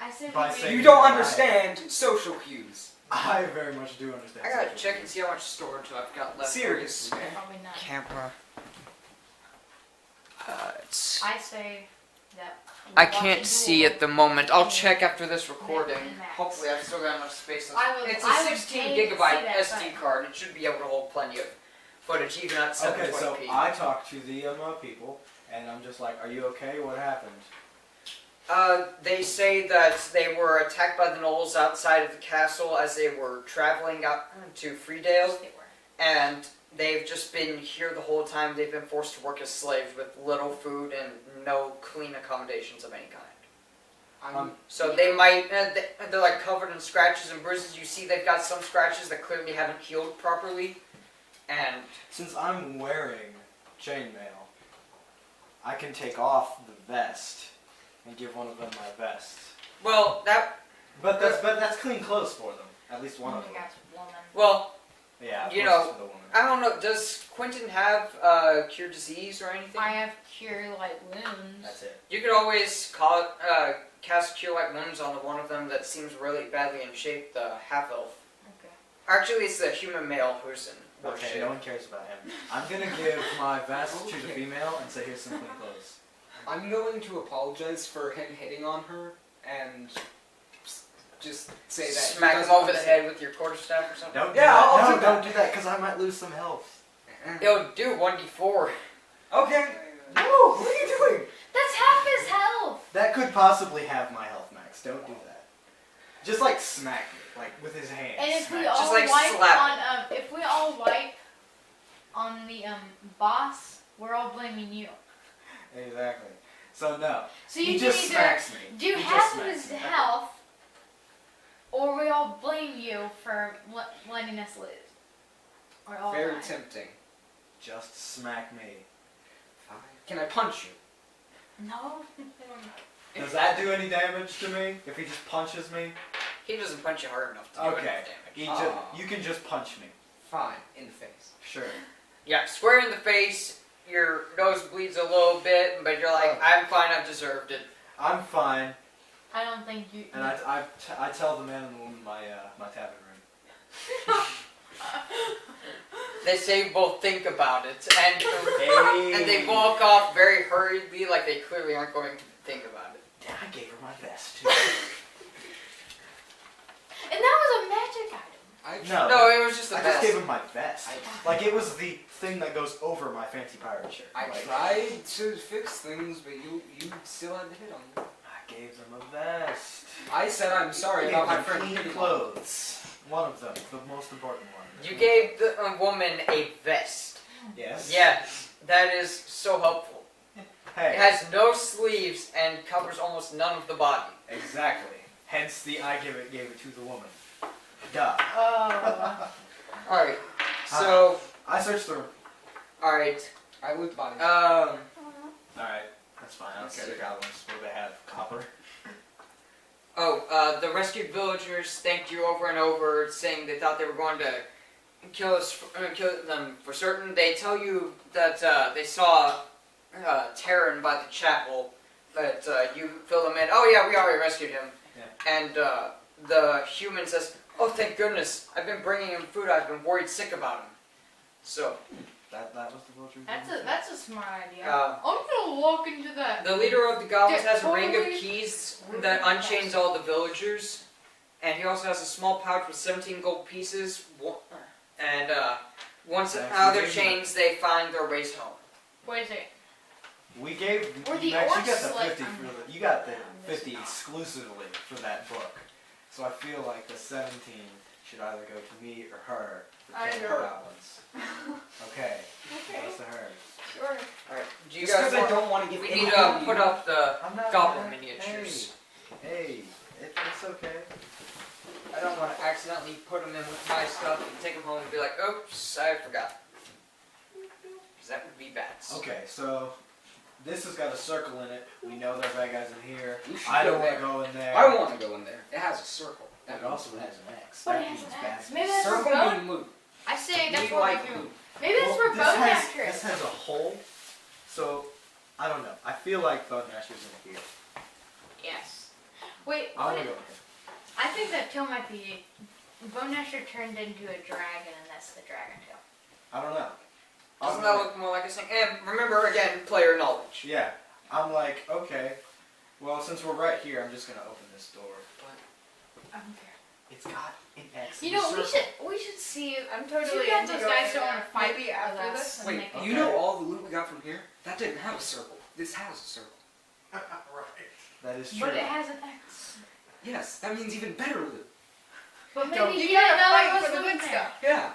I said By we saying- You made- don't understand social cues. I very much do understand. I gotta social check and cues. see how much storage I've got left. Seriously. Probably not. Camera. It's. I say that. I can't see at the moment. I'll check after this recording. Max. Hopefully, I've still got enough space. I would- It's a I would 16 pay to gigabyte see that, SD but- card. It should be able to hold plenty of footage, even at 720p. Okay, so I talked to the people, and I'm just like, "Are you okay? What happened?" They say that they were attacked by the gnolls outside of the castle as they were traveling out to Freedale, They were. and they've just been here the whole time. They've been forced to work as slaves with little food and no clean accommodations of any kind. So they might, they're like covered in scratches and bruises. You see they've got some scratches that clearly haven't healed properly, and Since I'm wearing chainmail, I can take off the vest and give one of them my vest. well, But that's clean clothes for them. At least one of Oh them. my gosh, woman. well, Yeah, You close know, to the woman. I don't know. Does Quentin have cure disease or anything? I have cure light wounds. That's it. You could always cast Cure Light Wounds on the one of them that seems really badly in shape, the half-elf. Okay. Actually, it's the human male who's in worse Okay, shape. no one cares about him. I'm gonna give my vest to the female and say, "Here's some clean clothes." I'm going to apologize for him hitting on her and just say that. Smack he him doesn't over the understand. head with your quarterstaff or something. Don't do Yeah, that. I'll no, do don't that. do that, because I might lose some health. Yo, do 1d4. Okay. No, what are you doing? That's half his health. That could possibly have my health max. Don't do that. Just like smack me, like with his hand. And if we smack all Just, like, wipe slap on if we all wipe on the boss, we're all blaming you. Exactly. So no, So you he can just either smacks me. do He just half of smacks his me. health, or we all blame you for letting us lose. Or all Very die. tempting. Just smack me. Fine. Can I punch you? No. Does that do any damage to me? If he just punches me? He doesn't punch you hard enough to do Okay. enough damage. He Aw. you can just punch me. Fine. In the face. Sure. Yeah, square in the face. Your nose bleeds a little bit, but you're like, I'm fine. I've deserved it. I'm fine. I don't think you. And I tell the man and the woman my tavern room. They say both think about it, and Hey. and they walk off very hurriedly, like they clearly aren't going to think about it. I gave her my vest too. And that was a magic item. No. No, it was just the I best. just gave him my vest. Like it was the thing that goes over my fancy pirate shirt. I Like, tried to fix things, but you still had to hit on me. I gave them a vest. I said I'm sorry I about my gave them friend clean hitting on me. clothes. One of them, the most important one. You gave the woman a vest. Yes. Yes, that is so helpful. It Hey. has no sleeves and covers almost none of the body. Exactly. Hence the I gave it to the woman. Duh. Oh. Alright, so, I searched through. alright, I looked body. Alright. That's fine. I don't care. See. The goblins where they have copper. the rescued villagers thanked you over and over, saying they thought they were going to kill them for certain. They tell you that they saw Terran by the chapel, but you fill them in. Oh yeah, we already rescued him. Yeah. And the human says, "Oh, thank goodness! I've been bringing him food. I've been worried sick about him." So That was the villager. That's a smart idea. Uh, I'm gonna walk into that. the leader of the goblins They're has a ring of totally- keys that unchains all the villagers, and he also has a small pouch with 17 gold pieces. And once That's out of their amazing. chains, they find their ways home. Wait a second. We gave Or the Max, you got orcs, the like, 50 I'm- for the, you got the I'm just 50 not. exclusively for that book. So I feel like the 17 should either go to me or her for I 10 know. goblins. Okay. Okay. Goes to her. Sure. Alright, do you Just guys because I want... don't want to give We any need to money. put up the I'm not goblin mad. miniatures. Hey, it's okay. I don't want to accidentally put them in with my stuff and take them home and be like, oops, I forgot. Because that would be bad. Okay, so this has got a circle in it. We know there are bad guys in here. You should I go don't want there. to go in there. I want to go in there. It has a circle. It also has an X. But That it has means an bad. X. Maybe that's for Circle bone. mean loop. I say that's Meat what like we do. loop. Maybe that's Well, for this bone has, mattress. This has a hole, so I don't know. I feel like bone masher's in here. Yes. Wait. I want What to if, go here. I think that tail might be bone masher turned into a dragon, and that's the dragon tail. I don't know. Doesn't that look more like a thing? And remember, again, player knowledge. Yeah. I'm like, okay. Well, since we're right here, I'm just gonna open this door. I don't care. It's got an X. You know, we should see. I'm See totally that into those going guys don't there. want to fight Maybe with after us. this. and Wait, they can- you know all the loot we got from here? That didn't have a circle. This has a circle. Right. That is true. But it has an X. Yes, that means even better loot. But maybe Don't- he you didn't gotta know fight there was for the loot good there. stuff. Yeah.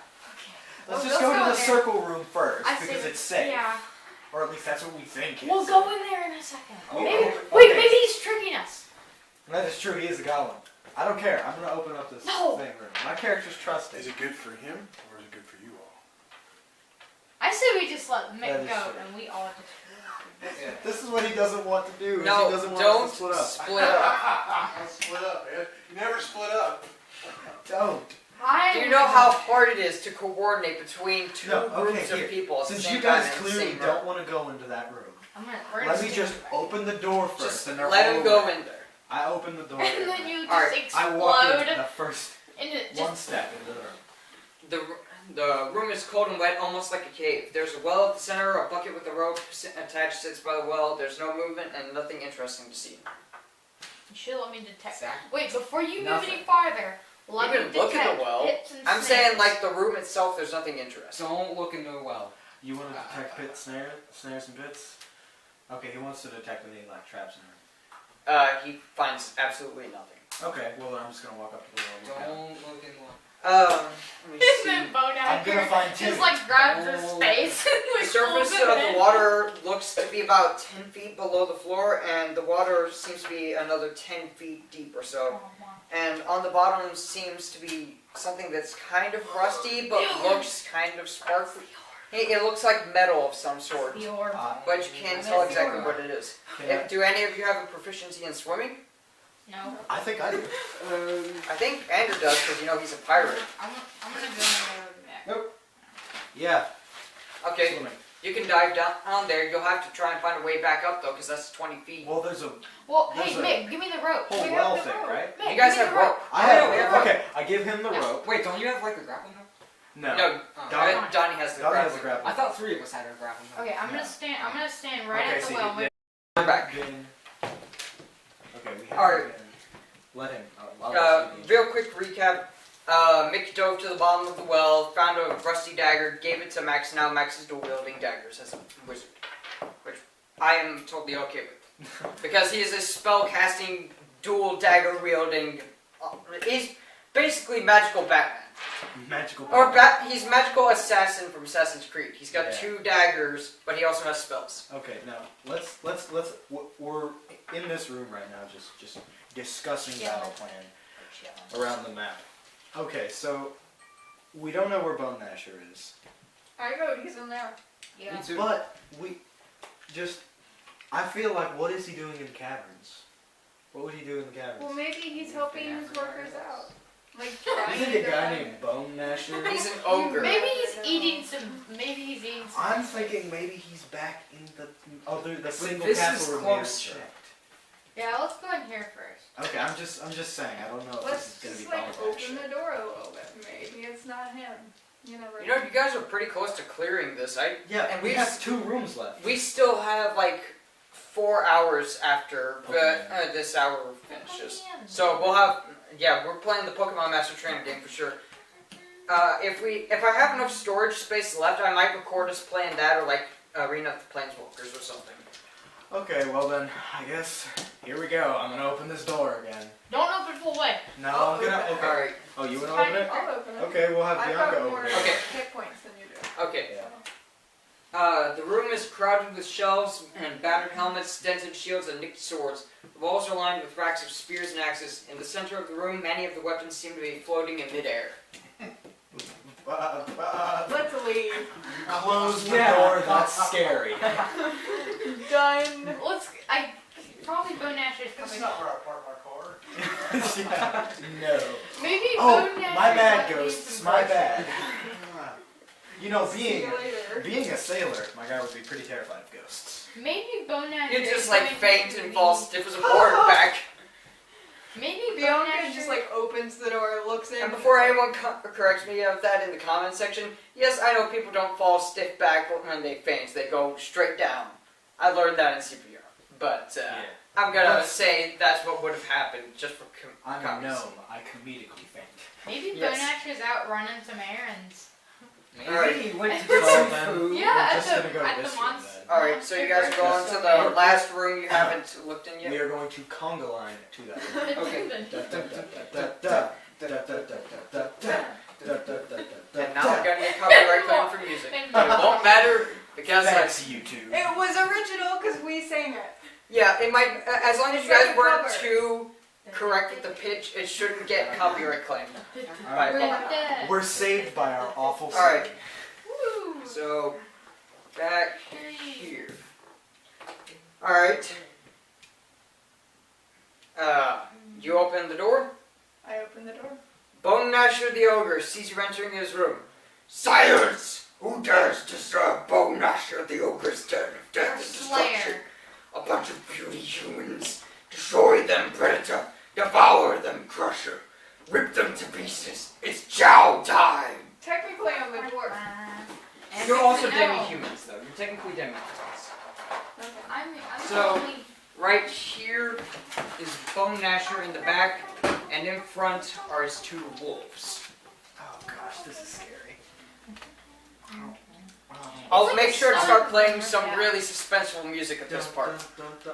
Let's Well, just go let's to go the in there. circle room first I because say- it's safe, Yeah. or at least that's what we think. We'll it's go safe. in there in a second. Oh, Maybe. okay. Wait, Okay. maybe he's tricking us. That is true. He is a goblin. I don't care. I'm gonna open up this No. thing room. My character's trusted. Is it good for him or is it good for you all? I say we just let That Mick is go true. and we all just. This is what he doesn't want to do. Is No, he doesn't want don't us to split up. split up. Let's split up, man. You never split up. Don't. I Do you know how hard it is to coordinate between two No, okay, groups here. of people at the Since same you guys time in the clearly same don't room? want to go into that room, we're let me stand just right. open the door first. Just and they're let all him go away. in there. I open the door. And then you just Alright, I walk in explode the first into one just. step into the room. The room is cold and wet, almost like a cave. There's a well at the center, a bucket with a rope attached sits by the well. There's no movement and nothing interesting to see. You should let me detect. Exactly. Wait, before you move Nothing. any farther, let You me can look detect at the well. pits and I'm snares. saying, like, the room itself, there's nothing interesting. Don't look into the well. You want to detect snares and bits? Okay, he wants to detect any like traps in He finds absolutely nothing. there. Okay, well then I'm just gonna walk up to the wall. Don't look in the well. Let me And see. then bone I'm gonna find two. just like grabs his Oh. face. and, The like, surface pulls him of in. the water looks to be about 10 feet below the floor, and the water seems to be another 10 feet deep or so. Oh, wow. And on the bottom seems to be something that's kind of rusty, but looks kind of sparkly. It looks like metal of some sort, The orb. but you can't tell exactly what it is. Do any of you have a proficiency in swimming? No. I think I do. I think Andrew does, because you know he's a pirate. I'm gonna go back. Yeah. Okay, Swimming. you can dive down there. You'll have to try and find a way back up, though, because that's 20 feet. Well, there's a Well, There's hey, a Mick, give me the rope. whole We well have the thing, rope. right? Mick, You guys give me have the rope. rope. I have. we have Okay, I give him the Yeah. rope. Wait, don't you have like a grappling hook? No. No, Oh. Donnie has the Donnie has grappling. the grappling. I thought 3 of us had a grappling hook. Okay, I'm No. gonna stand right Okay, at the so well. you- We're back. Okay, we have Alright. been. Let him. I'll let you Real quick recap. Mick dove to the bottom of the well, found a rusty dagger, gave it to Max. Now Max is dual wielding daggers as a wizard, which I am totally okay with, because he is a spell casting, dual dagger wielding. He's basically magical Batman, Magical. or he's magical assassin from Assassin's Creed. He's got Yeah. 2 daggers, but he also has spells. Okay, now let's. We're in this room right now, just discussing Yeah. battle plan around the map. Okay, so we don't know where Bone Masher is, I go, he's in there. Yeah. Me too. but I feel like, what is he doing in the caverns? What would he do in the caverns? Well, maybe he's helping his workers out. Like, trying Isn't to it a guy find- named Bone Masher? He's an ogre. Maybe he's eating some. Maybe he's eating some. I'm thinking maybe he's back in the single this is castle room we haven't close. checked. Yeah, let's go in here first. Okay, I'm just saying. I don't know if Let's this is just gonna like be Bone open Masher. the door a little bit. Maybe it's not him. You never You know, you guys are pretty close to clearing this. Yeah, And we we have just- 2 rooms left. We still have like 4 hours after Pokemon. this hour finishes. So we'll have, we're playing the Pokemon Master Trainer game for sure. If I have enough storage space left, I might record us playing that or like Arena of the Planeswalkers or something. Okay, well then, I guess here we go. I'm gonna open this door again. Don't open full way. No, I'll I'm gonna open it. open. Alright, Oh, you wanna Tiny open it? I'll open it. Okay, we'll have I've Bianca got open more it. Okay. hit points than you do. okay. Yeah. The room is crowded with shelves and battered helmets, dented shields, and nicked swords. The walls are lined with racks of spears and axes. In the center of the room, many of the weapons seem to be floating in midair. Let's leave. Close the Yeah. door. That's scary. Done. Probably Bone Asher's That's coming. not where I park my car. Yeah, no. Maybe Oh, bone my naturals bad, might need ghosts. some My brush. bad. You know, See you later. being a sailor, my guy would be pretty terrified of ghosts. Maybe bone You naturals. just like faint and fall stiff as a board back. Maybe bone Bianca naturals. just like opens the door, looks in. And before anyone corrects me of that in the comment section, yes, I know people don't fall stiff back when they faint. They go straight down. I learned that in CPR. But I'm gonna But- say that's what would have happened just for I'm a comedy. gnome. I comedically faint. Maybe Yes. bone naturals out running some errands. Maybe Alright. he went to So get some then- food. Yeah, We're at just the gonna go to at the this room monster. then. Alright, so you guys go into the last room you haven't looked in We yet? are going to conga line to that room. Okay. And now I'm gonna get copyright claim for music. But it won't matter because like, Thanks, YouTube. It was original because we sang it. yeah, it might as long as you It's like guys a weren't cover. too correct with the pitch, it shouldn't get copyright claim. Alright, we're saved by our awful Alright. singing. Woo. So back here. Alright. You open the door. I opened the door. Bone Gnasher the Ogre sees you entering his room. Silence! Who dares disturb Bone Gnasher the Ogre's den of death and destruction? Slayer. A bunch of puny humans. Destroy them, Predator. Devour them, Crusher. Rip them to pieces. It's chow time! Technically, I'm a dwarf. And You're also no. demi-humans, though. You're technically demi-humans. I'm So- only. Right here is Bone Gnasher in the back, and in front are his two wolves. Oh gosh, this is scary. I'll like make a sure to song start from playing some Redcap. really suspenseful music at this part.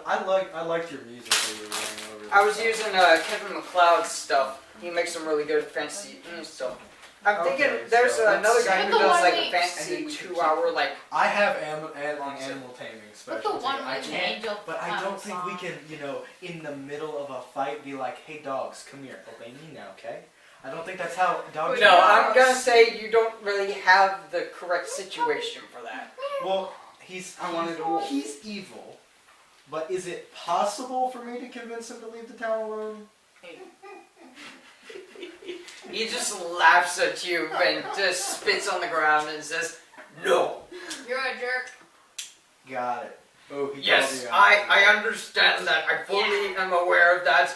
I liked your music that you were running over. I was using Kevin MacLeod's stuff. He makes some really good fantasy stuff. I'm thinking Okay, there's so let's another see. guy But who the does one like a we- fantasy And then we can 2-hour like. I have animal taming But specialty. the one I with the can't, angel. but I don't think we can, in the middle of a fight, be like, "Hey dogs, come here, obey me now, okay?" I don't think that's how dogs. No, work. I'm gonna say you don't really have the correct situation for that. Well, I wanted a wolf. He's evil, but is it possible for me to convince him to leave the town alone? He just laughs at you and just spits on the ground and says, "No." You're a jerk. Got it. Oh, he Yes, called you out. I understand that. I fully am aware of that.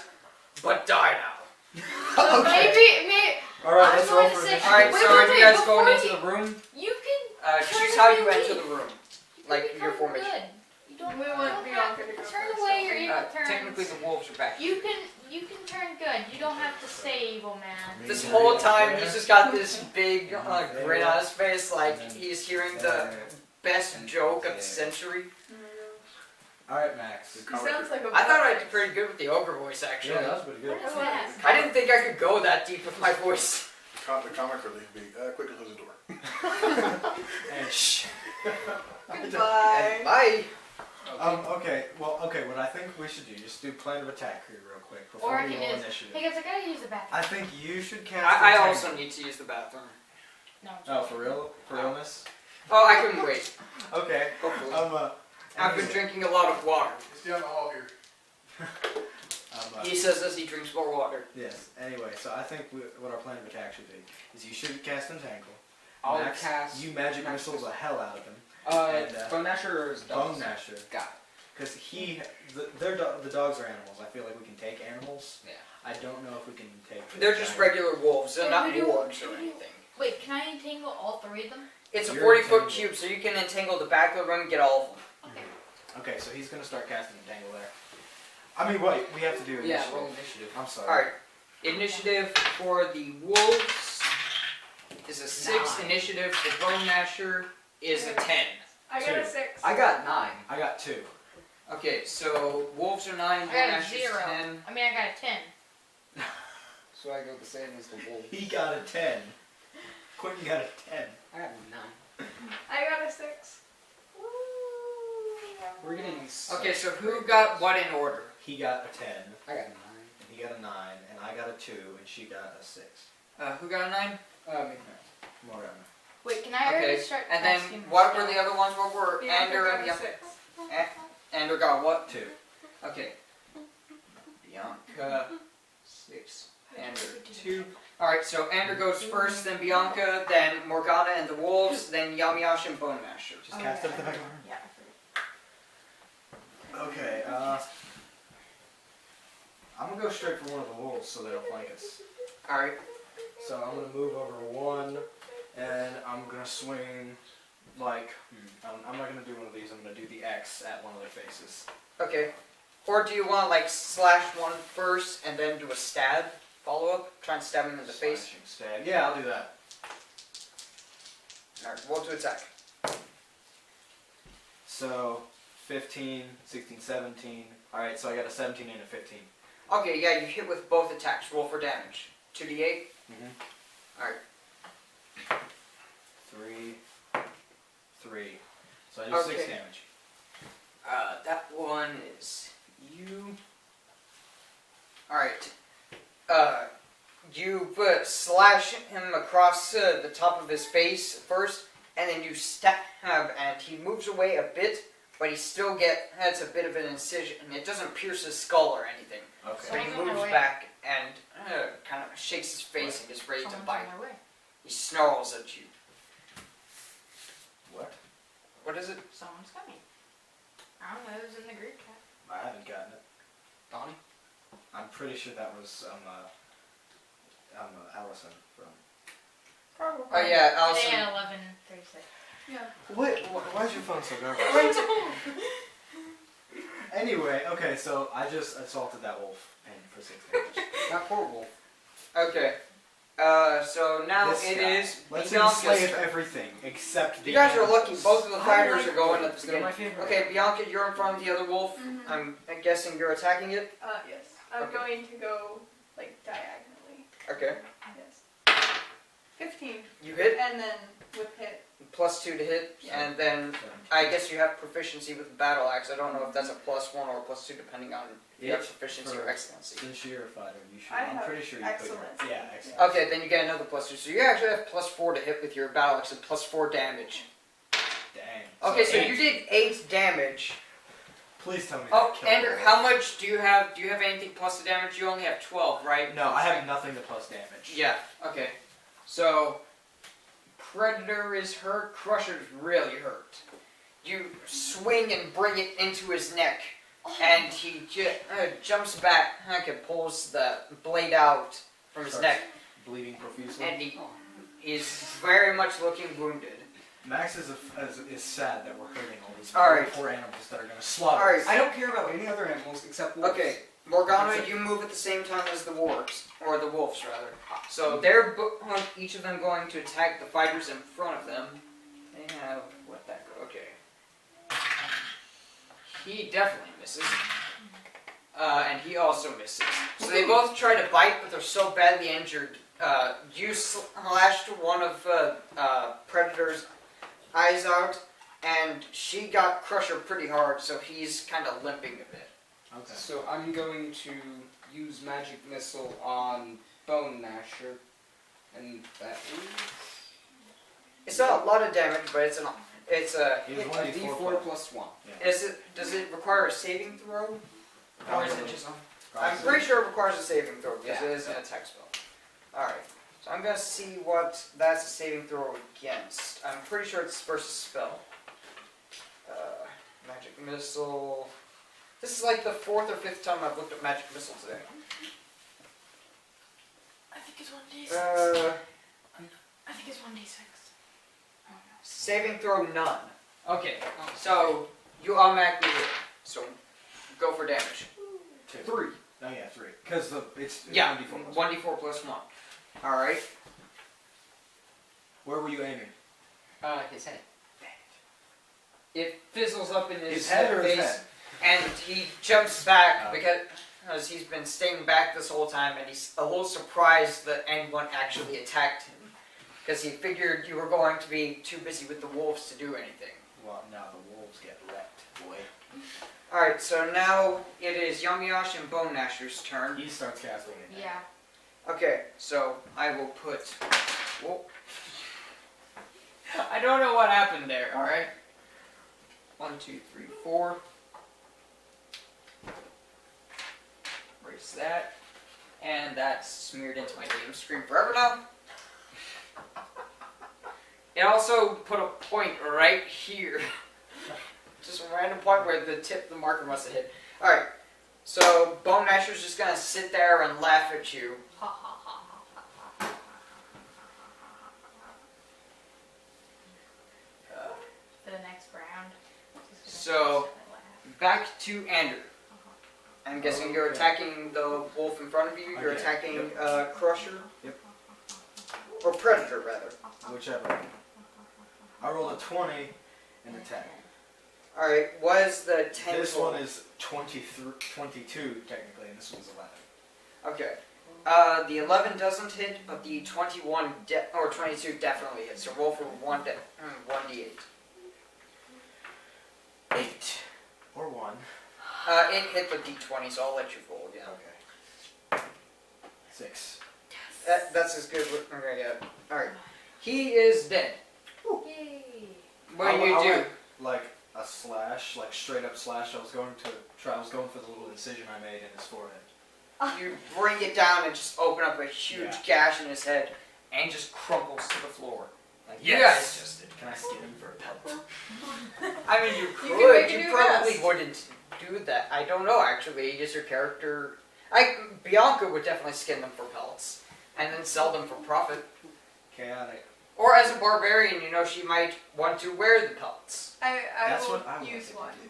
But die now. Okay. Maybe. All right, I let's was roll going for to say- initiative. Alright, Wait, so wait, are you wait, guys going before into the room? You can. Choose how you enter the room. Like You can your turn formation. good. You don't. We you want don't Bianca have to go turn first, away don't your we? evil turns. Technically, the wolves are back. You can turn good. You don't have to stay evil, man. This whole time, he's just got this big grin on his face, like he's hearing the best joke of the century. All right, Max. He sounds like a I thought I did pretty good with the ogre voice, Yeah, actually. that was pretty good. What is that? I didn't think I could go that deep with my voice. The comic relief be, quickly close the door. And shh. Goodbye. Bye. Okay. Well, okay. What I think we should do, just do plan of attack here real quick before Or I we can roll use- initiative. Hey guys, I gotta use the bathroom. I think you should cast. I Entangle. also need to use the bathroom. No. Oh, for real? For realness? Oh, I can wait. Okay. Hopefully. I've been anyway, drinking a lot of water. It's down the hall here. He says as he drinks more water. Yes. Anyway, so I think what our plan of attack should be is you should cast Entangle. I'll Max, cast. You magic missiles the hell out of him. and, Bone Gnasher or is Bone Gnasher. Got Because the dogs are animals. I feel like we can take animals. Yeah. I don't know if we can take. They're just giant- regular wolves. They're Wait, not who do- wargs who or do you- anything. Wait, can I entangle all three of them? It's a You're 40-foot entangled. cube, so you can entangle the back of the room and get all of them. Okay. Okay, so he's gonna start casting Entangle there. I mean, wait. We have to do Yeah, initiative. roll initiative. I'm sorry. Alright. Initiative for the wolves is a 6. 9. Initiative for Bone Gnasher is a 10. I got a Two. 6. I got 9. I got 2. Okay, so wolves are 9, I Bone got a Gnasher's 0. 10. I mean, I got a 10. So I go the same as the wolf. He got a 10. Quentin got a 10. I got 9. I got a 6. We're getting. Okay, so who got what in order? He got a 10. I got 9. And he got a 9. And I got a 2. And she got a 6. Who got a 9? Morgana. Wait, can I already Okay, start and then casting what spell? were the other ones? What were Bianca Ander got and a Bianca? 6. Ander got what? 2. Okay. Bianca 6, and 2. Alright, so Ander goes first, then Bianca, then Morgana and the wolves, then Yamiash and Bone Masher. Just cast it at the back of her. Yeah, I forget. Okay, I'm gonna go straight for one of the wolves so they don't flank us. Alright. So I'm gonna move over 1, and I'm gonna swing, like, I'm not gonna do one of these, I'm gonna do the X at one of their faces. Okay. Or do you want to like slash one first and then do a stab follow up? Try and stab him in the face? Slashing stab. Yeah, I'll do that. Alright, roll to attack. So, 15, 16, 17. Alright, so I got a 17 and a 15. Okay, yeah, you hit with both attacks. Roll for damage. 2d8. Mm-hmm. Alright. 3. So I do 6 Okay. damage. That one is you. Alright. You slash him across the top of his face first, and then you stab, and he moves away a bit, but he still has a bit of an incision, and it doesn't pierce his skull or anything. Okay. But he I'm on my moves way. back and kind of shakes his face and is ready to Someone's bite. on their way. He snarls at you. What? What is it? Someone's coming. I don't know, it was in the group chat. I haven't gotten it. Donnie? I'm pretty sure that was Allison from. Probably. Oh yeah, Allison. Today at 11:36. Yeah. Why is your phone so garbage? Anyway, okay, so I just assaulted that wolf and for 6 damage. Not poor wolf. Okay. So now This it guy. is Let's say Bianca's slay turn. everything except the. You guys are lucky. animals. Both of the fighters are going wolves. at the They're my beginning. favorite. Okay, Bianca, you're in front of the other wolf. Mhm. I'm guessing you're attacking it. Yes. I'm Okay. going to go like diagonally. Okay. Yes. 15. You hit. And then with hit. +2 to hit, Yeah. and then I guess you have proficiency with the battle axe. I don't know if that's a +1 or a +2 depending on if you have It's proficiency for- or excellency. Since you're a fighter, you should. I I'm have pretty sure you excellence. put your. Yeah, excellent. Okay, then you get another +2. So you actually have +4 to hit with your battle axe and +4 damage. Dang. Okay, so 8. you did 8 damage. Please tell me. Oh, that killed Andrew, the how wolf. much do you have? Do you have anything plus the damage? You only have 12, right? No, I have nothing to plus damage. Yeah, okay. So, Predator is hurt, Crusher's really hurt. You swing and bring it into his neck, and he jumps back and pulls the blade out from his Starts neck, bleeding profusely. and he is very much looking wounded. Max is sad that we're hurting all these Alright. poor animals that are gonna slaughter. Alright. us. I don't care about any other animals except wolves. Okay, Morgana, you move at the same time as the wolves, or the wolves rather. So they're each of them going to attack the fighters in front of them. They have what that go? Okay. He definitely misses, and he also misses. So they both try to bite, but they're so badly injured. You slashed one of Predator's eyes out, and she got Crusher pretty hard, so he's kind of limping a bit. Okay. So I'm going to use Magic Missile on Bone Masher. And that is... It's not a lot of damage, but it's a. He was a 1d4 D4 plus 1. Does it require a saving throw, or is it Probably. just? I'm Probably. pretty sure it requires a saving throw because Yeah. it is an attack spell. All right, so I'm gonna see what that's a saving throw against. I'm pretty sure it's versus spell. Magic missile. This is like the 4th or 5th time I've looked at magic missile today. I think it's 1d6. I think it's 1d6. Oh no. Saving throw none. Okay, so you automatically hit. So go for damage. 2. 3. Oh yeah, 3. Because it's Yeah, 1d4. 1d4 plus 1. Alright. Where were you aiming? His head. It fizzles up in His head or his face, head? and he jumps back Oh. because he's been staying back this whole time, and he's a little surprised that anyone actually attacked him. Because he figured you were going to be too busy with the wolves to do anything. Well, now the wolves get wrecked, boy. Alright, so now it is Yamiash and Bone Gnasher's turn. He starts casting it. Yeah. Okay, so I will put... Whoa. I don't know what happened there, alright? 1, 2, 3, 4. Erase that. And that's smeared into my game screen forever now. It also put a point right here. Just a random point where the tip of the marker must have hit. Alright, so Bone Masher's just gonna sit there and laugh at you. For the next round. So, back to Andrew. I'm guessing you're attacking the wolf in front of you. You're Okay, attacking Crusher. Yep. Or Predator, rather. Whichever. I rolled a 20 in attack. Alright, was the 10 This total? one is 22 technically, and this one's 11. Okay. The 11 doesn't hit, but the 21 or 22 definitely hits. So roll for 1d8. 8. Or 1. It hit the d20, so I'll let you roll again. Okay. 6. That's as good. Okay, yeah. Alright. He is dead. Yay! What do you do? Like a slash, like straight up slash. I was going for the little incision I made in his forehead. You bring it down and just open up a huge Yeah. gash in his head, and he just crumples to the floor. Like, Yes! you guys just did. Can I skin him for a pellet? I mean, you You could. can make it You do probably best. wouldn't do that. I don't know, actually. Is your character... Bianca would definitely skin them for pellets, and then sell them for profit. Chaotic. Or as a barbarian, you know, she might want to wear the pellets. I That's will what I use wanted one. to do.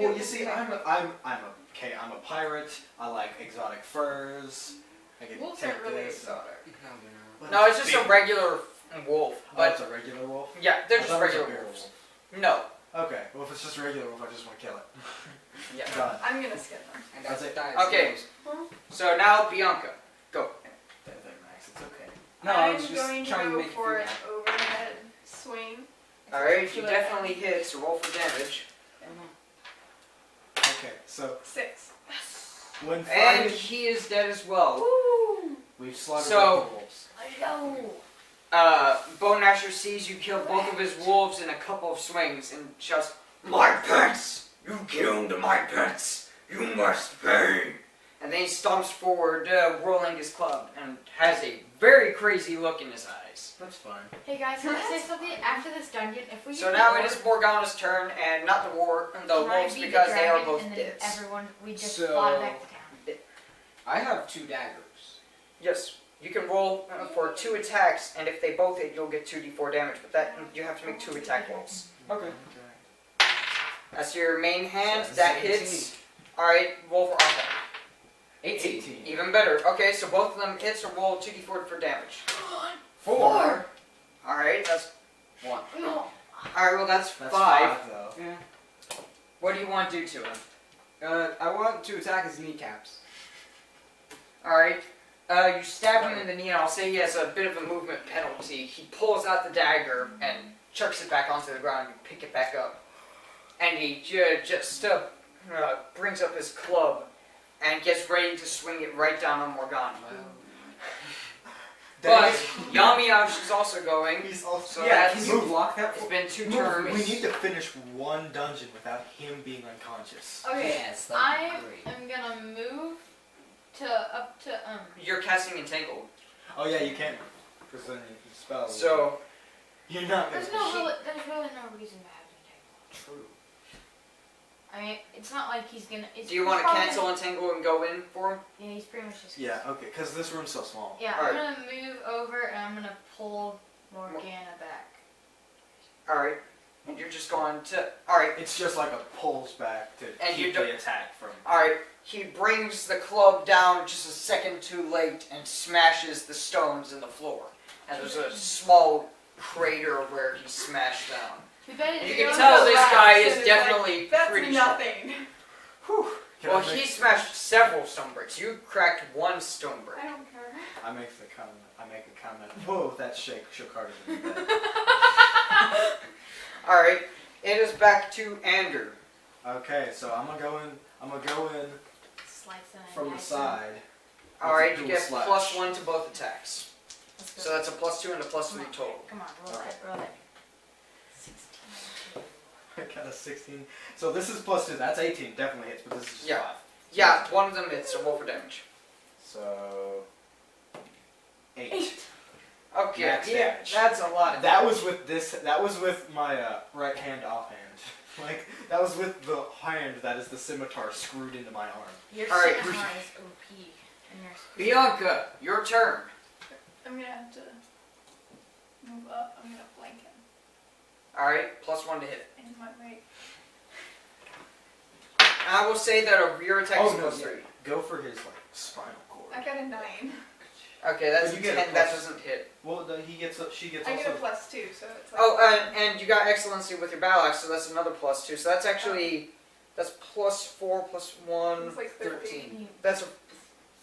Well, you see, I'm a pirate. I like exotic furs. I can Wolves take aren't really this. exotic. But No, it's just a regular wolf. Oh, But it's a regular wolf. yeah, they're I just thought it was a regular bear wolves. wolf. No. Okay, well if it's just a regular wolf, I just want to kill it. Yeah. Done. I'm gonna skin them. And That's that's it. dies. Okay. So now Bianca, go. There, Max, it's okay. No, I I'm was just going to trying to go make it for feel an overhead swing. Alright, he definitely hits. Roll for damage. Okay, so 6. when And fighting, he is dead as well. Woo! we've slaughtered So- the wolves. I know. Bone Gnasher sees you kill both of his wolves in a couple of swings and shouts, "My pets! You killed my pets! You must pay!" And then he stomps forward, whirling his club, and has a very crazy look in his eyes. That's fine. Hey guys, can I say something? After this dungeon, if we So get now bored, it is Morgana's turn, and not the can I wolves, be the because they are dragon both and then dead. everyone, we just So- fly back to town. I have 2 daggers. Yes, you can roll for 2 attacks, and if they both hit, you'll get 2d4 damage, but that you have to make 2 attack rolls. Okay. That's your main hand, So that 17. hits. Alright, roll for offense. 18. Even better. Okay, so both of them hits, or roll 2d4 for damage. 4. Alright, that's... One. No. Alright, well that's, That's 5. though. Yeah. What do you want to do to him? I want to attack his kneecaps. Alright, you stab him in the knee, and I'll say he has a bit of a movement penalty. He pulls out the dagger and chucks it back onto the ground. You pick it back up. And he just brings up his club and gets ready to swing it right down on Morgana. But Yamiash is also going. He's also So Yeah, that's- can you block that? It's been 2 Move. turns. We need to finish one dungeon without him being unconscious. Okay, Yes, I am gonna move to up to You're casting Entangled. Oh yeah, you can't. Because then you can spell. So, you're not gonna. There's really no reason to have an entangle. True. I mean, it's not like he's gonna. do you want to cancel Entangle and go in for him? Yeah, he's pretty much just. Yeah. Okay. Because this room's so small. Yeah, Alright. I'm gonna move over and I'm gonna pull Morgana back. Alright. And you're just going to... Alright. It's just like a pulls back to And you keep don't- the attack from. Alright. He brings the club down just a second too late and smashes the stones in the floor. And there's a small crater where he smashed down. We bet And you it can goes tell this last, guy and is it's definitely That's pretty strong. nothing. Whew. Can Well, I make, he smashed several stone bricks. You cracked 1 stone brick. I don't care. I make the comment. I make a comment. Whoa, that shook harder than me. Alright. It is back to Andrew. Okay, so I'm gonna go in Slice and from the dice side. Alright, Let's you do a get slash. +1 to both attacks. them. Let's go. So that's a +2 and a +3 Come on. total. Come on, roll Alright. it, roll it. 16. I got a 16. So this is +2. That's 18. Definitely hits, but this is just Yeah. 5. Yeah, one of them hits, so roll for damage. So 8. Okay, Max damage. that's a lot of That was with this. That was with my right hand offhand. Like that was with the hand that is the scimitar screwed into my arm. Your Alright. scimitar is OP. And yours. Bianca, your turn. I'm gonna have to move up. I'm gonna flank him Alright, +1 to hit. in my right. I will say that a rear attack is +3. Go for his like spinal cord. I got a 9. Okay, that's But a you get a 10, that plus. doesn't hit. Well, she gets I also. get a +2, so it's like. Oh, and you got excellency with your battle axe, so that's another +2. So that's actually, that's +4, +1, It's like 13. That's a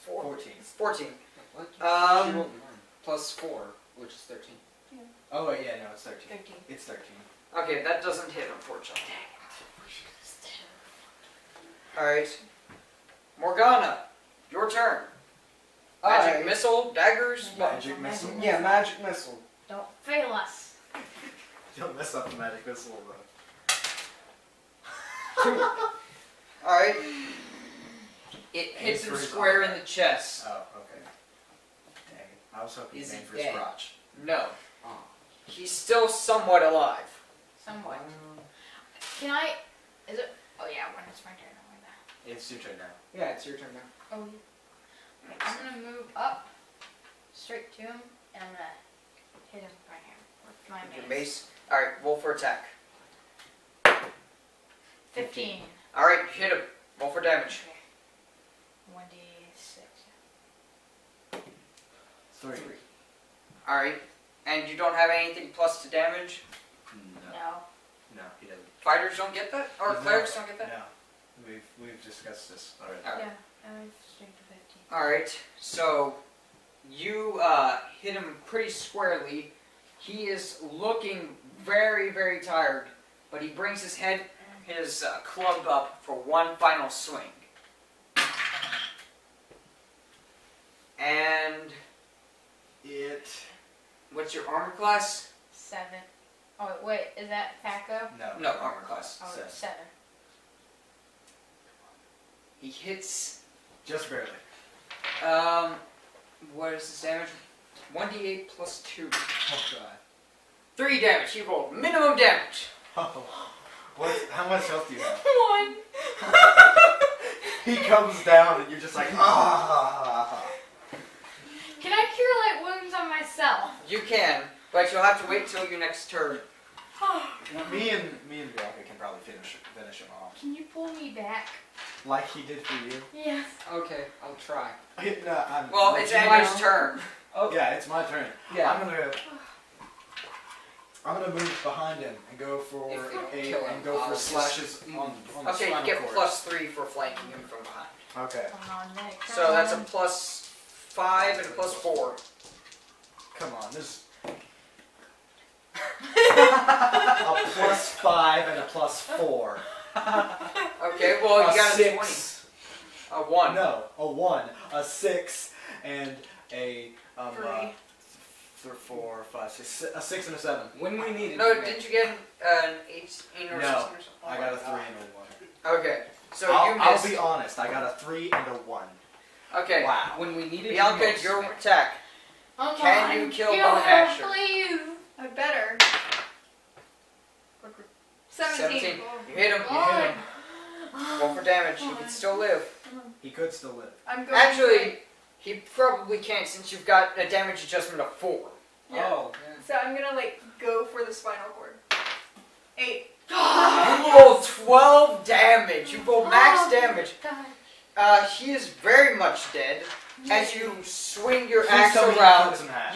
14. 14. What? She Um, rolled 9. Plus 4, which is 13. Oh wait, yeah, no, it's 13. 13. It's 13. okay, that doesn't hit, unfortunately. Alright. Morgana, your turn. Magic missile, daggers, what? Magic missile. Yeah, magic missile. Don't fail us. Don't mess up the magic missile though. Alright. It hits Aim him for his square arm. in the chest. Oh, okay. Dang it. I was hoping Is he he aimed for his dead? crotch. No. Oh. He's still somewhat alive. Somewhat. Can I? Is it? Oh yeah, when it's my turn. I'm gonna. It's your turn now. Yeah, it's your turn now. Oh yeah. Okay, I'm gonna move up, straight to him, and I'm gonna hit him right here with my Your mace. mace. Alright, roll for attack. 15. Alright, hit him. Roll for damage. Okay. 1d6. 3. Alright. And you don't have anything plus to damage? No. No. No, he doesn't. Fighters don't get that? Or No. clerics don't get that? No. We've discussed this already. Alright. Yeah. I have straight to 15. Alright, so you hit him pretty squarely. He is looking very, very tired, but he brings his club up for one final swing. And what's your armor class? 7. Oh wait, is that Paco? No, armor class. Oh, Seven. 7. He hits, Just barely. what is his damage? 1d8 plus 2. Oh god. 3 damage, he rolled minimum damage. Oh. How much health do you have? 1. He comes down and you're just like, ah. Can I cure light wounds on myself? You can, but you'll have to wait till your next turn. Me and Bianca can probably finish him off. Can you pull me back? Like he did for you. Yes. Okay, I'll try. No, Well, it's Andrew's turn. Yeah, it's my turn. Yeah. I'm gonna move behind him and go for If we a kill him, and go for I'll slashes on the Okay, you spinal get cord. +3 for flanking him from behind. Okay, Come on, Nick. So that's a +5 and a +4. come on, this. A +5 and a +4. Okay, well you got a 20. 6. A 1. No, a 1, a 6, and a 3. 4, 5, 6, a 6 and a 7. When we need it. No, didn't you get an 18 or 16 or No, something? I got a 3 and a 1. Okay, so you I'll missed. be honest, I got a 3 and a 1. Okay, Wow. When we need it. Bianca, most, your Mick. attack. Come Can on, you kill him, Bone Asher? please. I better. 17. You hit him. Lord. Roll for damage. He can still live. He could still live. I'm going Actually, he probably can't since you've got a damage adjustment of 4. Yeah. Oh, yeah. So I'm gonna go for the spinal cord. 8. You rolled 12 damage. You rolled max damage. God. He is very much dead. As you swing your Please axe tell me he around, cuts in half.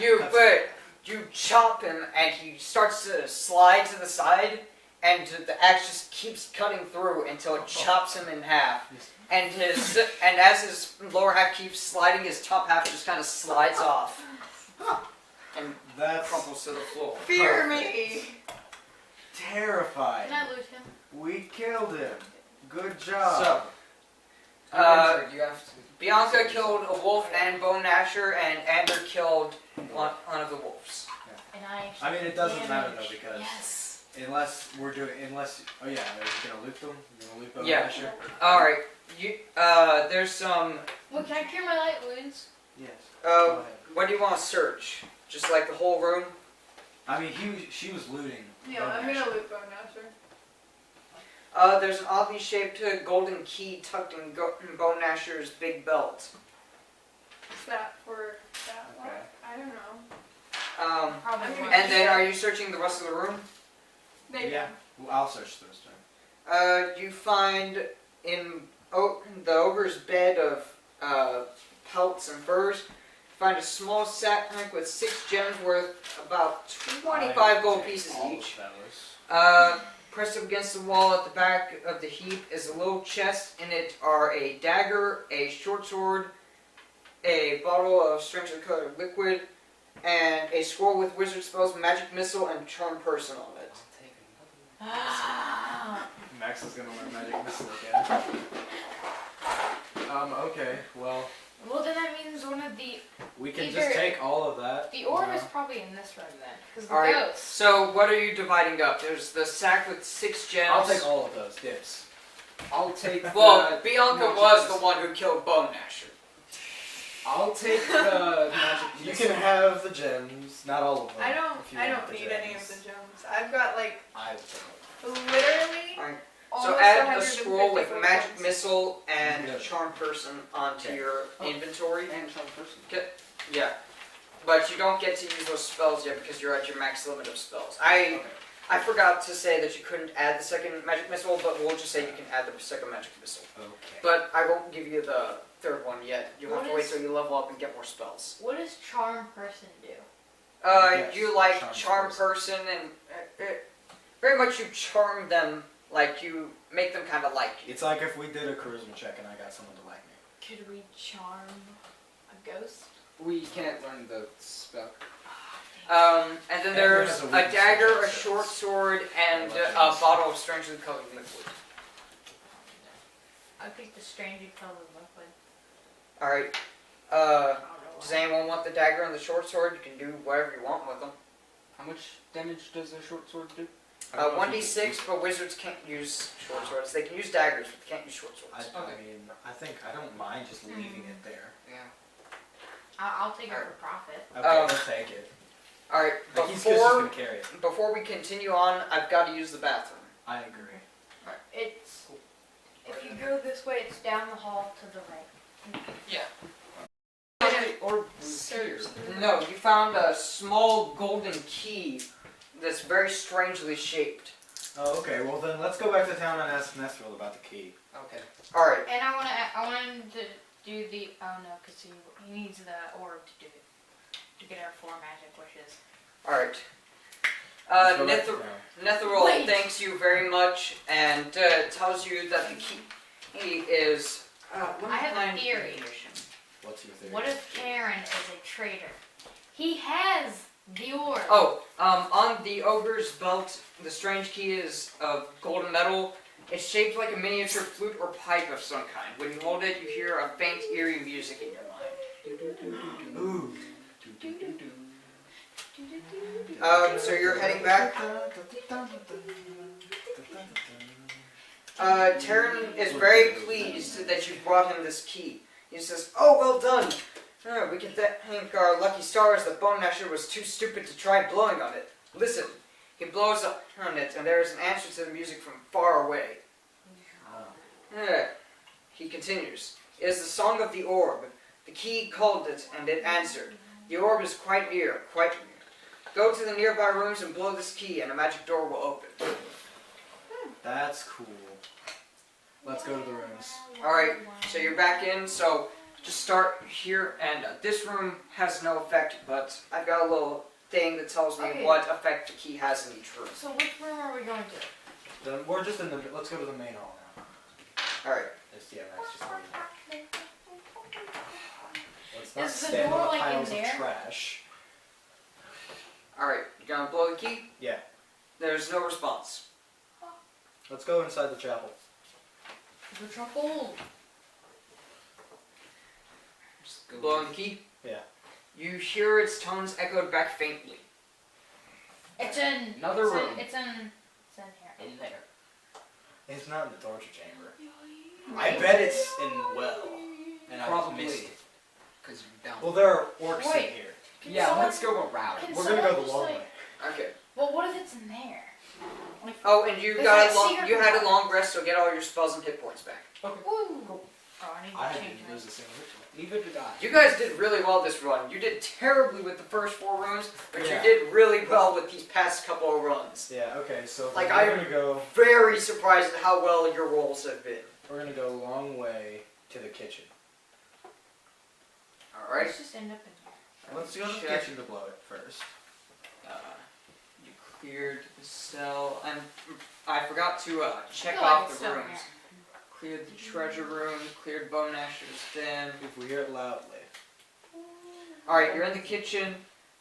you chop him, and he starts to slide to the side, and the axe just keeps cutting through until it chops him in half. And as his lower half keeps sliding, his top half just kind of slides off and That's crumples to the floor. Fear me! terrifying. Can I loot him? We killed him. Good job. So, You have to. Bianca killed a wolf and Bone Asher, and Ander killed one of the wolves. And I. I mean, it doesn't matter though damage. because Yes. Unless we're doing, oh yeah, are you gonna loot them? You gonna loot them? Yeah. Sure. Alright, there's some, Well, can I cure my light wounds? Yes. uh, Go ahead. what do you want to search? Just like the whole room? I mean, she was looting. Yeah, I'm gonna loot Bone Gnasher. There's an oddly shaped golden key tucked in Bone Gnasher's big belt. Is that for that one? Okay. I don't know. Probably. I'm one. And then are you searching the rest of the room? Maybe. Yeah. Well, I'll search those two. You find in the ogre's bed of pelts and furs, you find a small sack with 6 gems worth about 25 gold pieces each. Pressed up against the wall at the back of the heap is a little chest. In it are a dagger, a short sword, a bottle of strangely colored liquid, and a scroll with wizard spells, magic missile, and charm person on it. Ah. Max is gonna learn magic missile again. Okay, well, Well, then that means one of the we can Either- just take all of that. orb you is know. probably in this room then, because the Alright, ghost. so what are you dividing up? There's the sack with 6 gems. I'll take all of those, dips. I'll take Well, Bianca magic was the missile. one who killed Bone Gnasher. I'll take the magic You missile. can have the gems, not all of them. I if don't you want the need any of gems. the gems. I've got like I will take literally Alright, almost So add a 150 scroll with gold magic coins. missile and Yeah. charm person onto Okay. your inventory. And some person. Yeah. But you don't get to use those spells yet because you're at your max limit of spells. I forgot to say that you couldn't add the second magic missile, but we'll just say you can add the second magic missile. Okay. But I won't give you the third one yet. You'll have What to wait is- till you level up and get more spells. What does charm person do? Yes, You like charm charm person and very much you charm them, like you make them kind of like you. It's like if we did a charisma check and I got someone to like me. Could we charm a ghost? We can't learn the spell. And then And there's there's a a weakness dagger, a against short it. sword, and a Legends. bottle of strangely colored liquid. I picked the strangely colored liquid. Alright, I don't know does why. anyone want the dagger and the short sword? You can do whatever you want with them. How much damage does a short sword do? 1d6, but wizards can't use short swords. They can use daggers, but they can't use short swords. I mean, I think I don't mind just leaving it there. Yeah. I'll take it for profit. Okay, Um, let's take it. Alright, Like, he's just gonna carry it. before we continue on, I've got to use the bathroom. I agree. It's if you go this way, it's down the hall to the right. Or Search. No, you found a small golden key that's very strangely shaped. Oh, okay. Well then, let's go back to town and ask Nethril about the key. Okay. Alright, And I want him to do the because he needs the orb to do it to get our 4 magic wishes. alright. Let's go back to town. Netheril Wait. thanks you very much and tells you that the key is. I have a theory. What's your theory? What if Karen is a traitor? He has the orb. Oh, on the ogre's belt, the strange key is of golden metal. It's shaped like a miniature flute or pipe of some kind. When you hold it, you hear a faint, eerie music in your mind. Ooh. So you're heading back. Taryn is very pleased that you brought him this key. He says, "Oh, well done. We can thank our lucky stars that Bone Gnasher was too stupid to try blowing on it. Listen." He blows on it, and there is an answer to the music from far away. He continues. "It is the song of the orb. The key called it, and it answered. The orb is quite near, quite near. Go to the nearby rooms and blow this key, and a magic door will open." That's cool. Let's go to the rooms. Alright, so you're back in, so just start here, and this room has no effect, but I've got a little thing that tells me Okay. what effect the key has in each room. So which room are we going to? Then we're just in the. Let's go to the main hall now. Alright, It's, yeah, that's just. Let's Is not the stand door, on the like, in piles of there? trash. alright, you gonna blow the key? Yeah. There's no response. Let's go inside the chapel. The trouble. Just go. Blowing the key? Yeah. You hear its tones echoed back faintly. It's in Another it's room. In, it's in in there. It's not in the torture chamber. I bet it's in well. And I just Probably. missed it. Because you're down. Well, there are orcs Wait. in here. Can yeah, someone- let's go around. can We're gonna go someone the long just, way. Okay. Well, what if it's in there? Like, Oh, and you There's got that a long, secret you had a room. long rest, so get all your spells and hit points back. woo. Oh, I need to I change didn't my. lose a single ritual. Neither did I. You guys did really well this run. You did terribly with the first 4 rooms, but Yeah. you did really well with these past couple of runs. Yeah. Okay. So Like, we're I- gonna go. Very surprised at how well your rolls have been. We're gonna go a long way to the kitchen. Alright. Let's just end up in here. Let's go to the Check. kitchen to blow it first. You cleared the cell, and I forgot to check I feel like off it's the still rooms. Cleared the treasure room, cleared Bone Asher's den. If we hear it loudly. Alright, you're in the kitchen.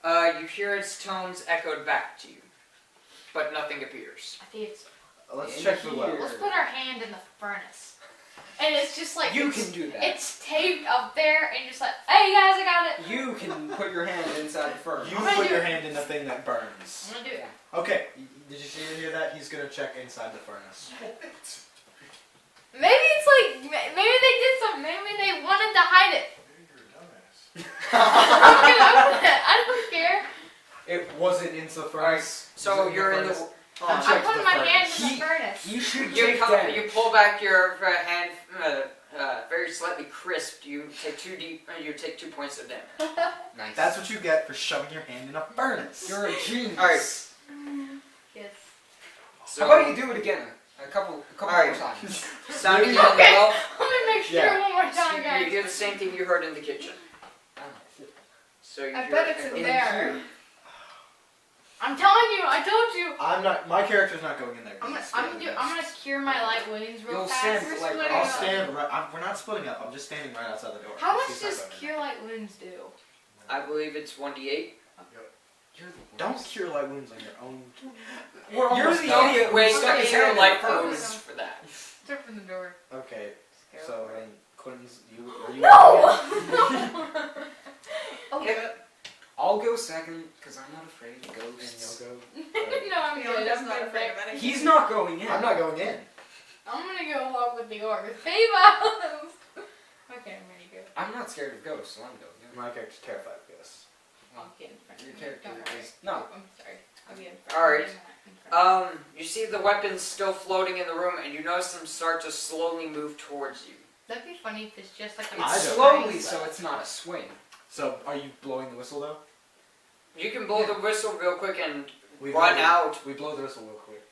You hear its tones echoed back to you, but nothing appears. I think it's. Let's In check the well. here. Let's put our hand in the furnace, and it's just like You it's, can do that. It's taped up there, and just like, hey guys, I got it. You can put your hand inside the furnace. You I'm gonna put do your it. hand in the thing that burns. I'm gonna do it. Okay. Did you hear that? He's gonna check inside the furnace. Maybe it's like maybe they did something. Maybe they wanted to hide it. Maybe you're a dumbass. I don't care. It wasn't in the furnace. So Was it you're in the. furnace? I'm checked putting the my furnace. hand in the He- furnace. You should You, take come, damage. you pull back your hand, very slightly crisped. You take 2 deep. You take 2 points of damage. Nice. That's what you get for shoving your hand in a furnace. You're a genius. Alright. Yes. So How about you do it again? A couple Alright. more times. sounding in Okay. the well. Let me make sure Yeah. one more You time, guys. hear the same thing you heard in the kitchen. So you I hear bet it it's in in there. here. I'm telling you, I told you. I'm not. My character's not going in there. 'cause I'm gonna, it's I'm scared gonna, of I'm this. gonna cure my light wounds real You'll fast. stand We're like- splitting I'll up. stand right. We're not splitting up. I'm just standing right outside the door. How much He's not does going in cure light wounds do? I believe it's 1d8. You're the there. Don't cure light wounds on your own. You're almost the done. idiot who Wait, stuck his cure hand in light the furnace. wounds for that. Open the door. Okay. So then, Quentin's. Are you? No! Okay. I'll go second because I'm not afraid of And ghosts. you'll go. No, I'm You good. know, I'm not good. afraid of anything. He's not going in. I'm not going in. I'm gonna go along with the orc. Hey, Miles! Okay, I'm ready to go. I'm not scared of ghosts, so I'm going in. My character's terrified of ghosts. I'll get in front of Your you. character Don't worry. is no. I'm sorry. I'll get in front Alright. of you. You see the weapons still floating in the room, and you notice them start to slowly move towards you. That'd be funny if it's just like a I It's don't slowly, nice, so it's not a swing. So, are you blowing the whistle though? You can blow the whistle real quick and We run blow- out. We blow the whistle real quick.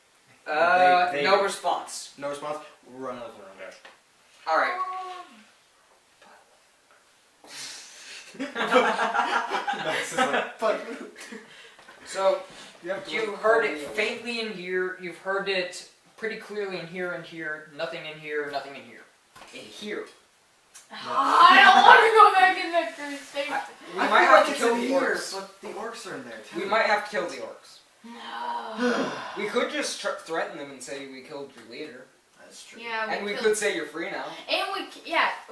They- No response. No response. Run out of the room, guys. Alright. Max is like, fuck. So, have to you look heard for it the- faintly in here, you've heard it pretty clearly in here and here, nothing in here, nothing in here. in here. I don't want to go back in that crusade. We might have to kill the orcs. but the orcs are in there too. We might have to kill the orcs. No. We could just threaten them and say we killed your leader, That's true. Yeah, and we could. could say you're free now. And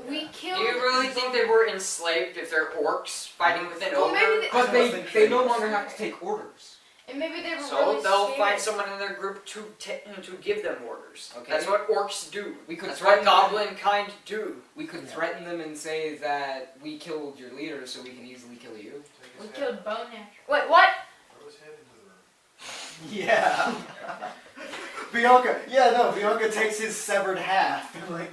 we Do killed. you really think they were enslaved if they're orcs fighting with an Well, ogre? maybe they- But I they think no they- longer have to take orders. And maybe they were So really they'll scared. find someone in their group to give them orders. Okay. That's what orcs do. We could That's what threaten them. goblin kind do. We could threaten them and say that we killed your leader, so we can easily kill you. Take We his killed head, Bone Ash. Wait, what? throw his head into the room. Yeah. Bianca. Yeah, no. Bianca takes his severed half and like.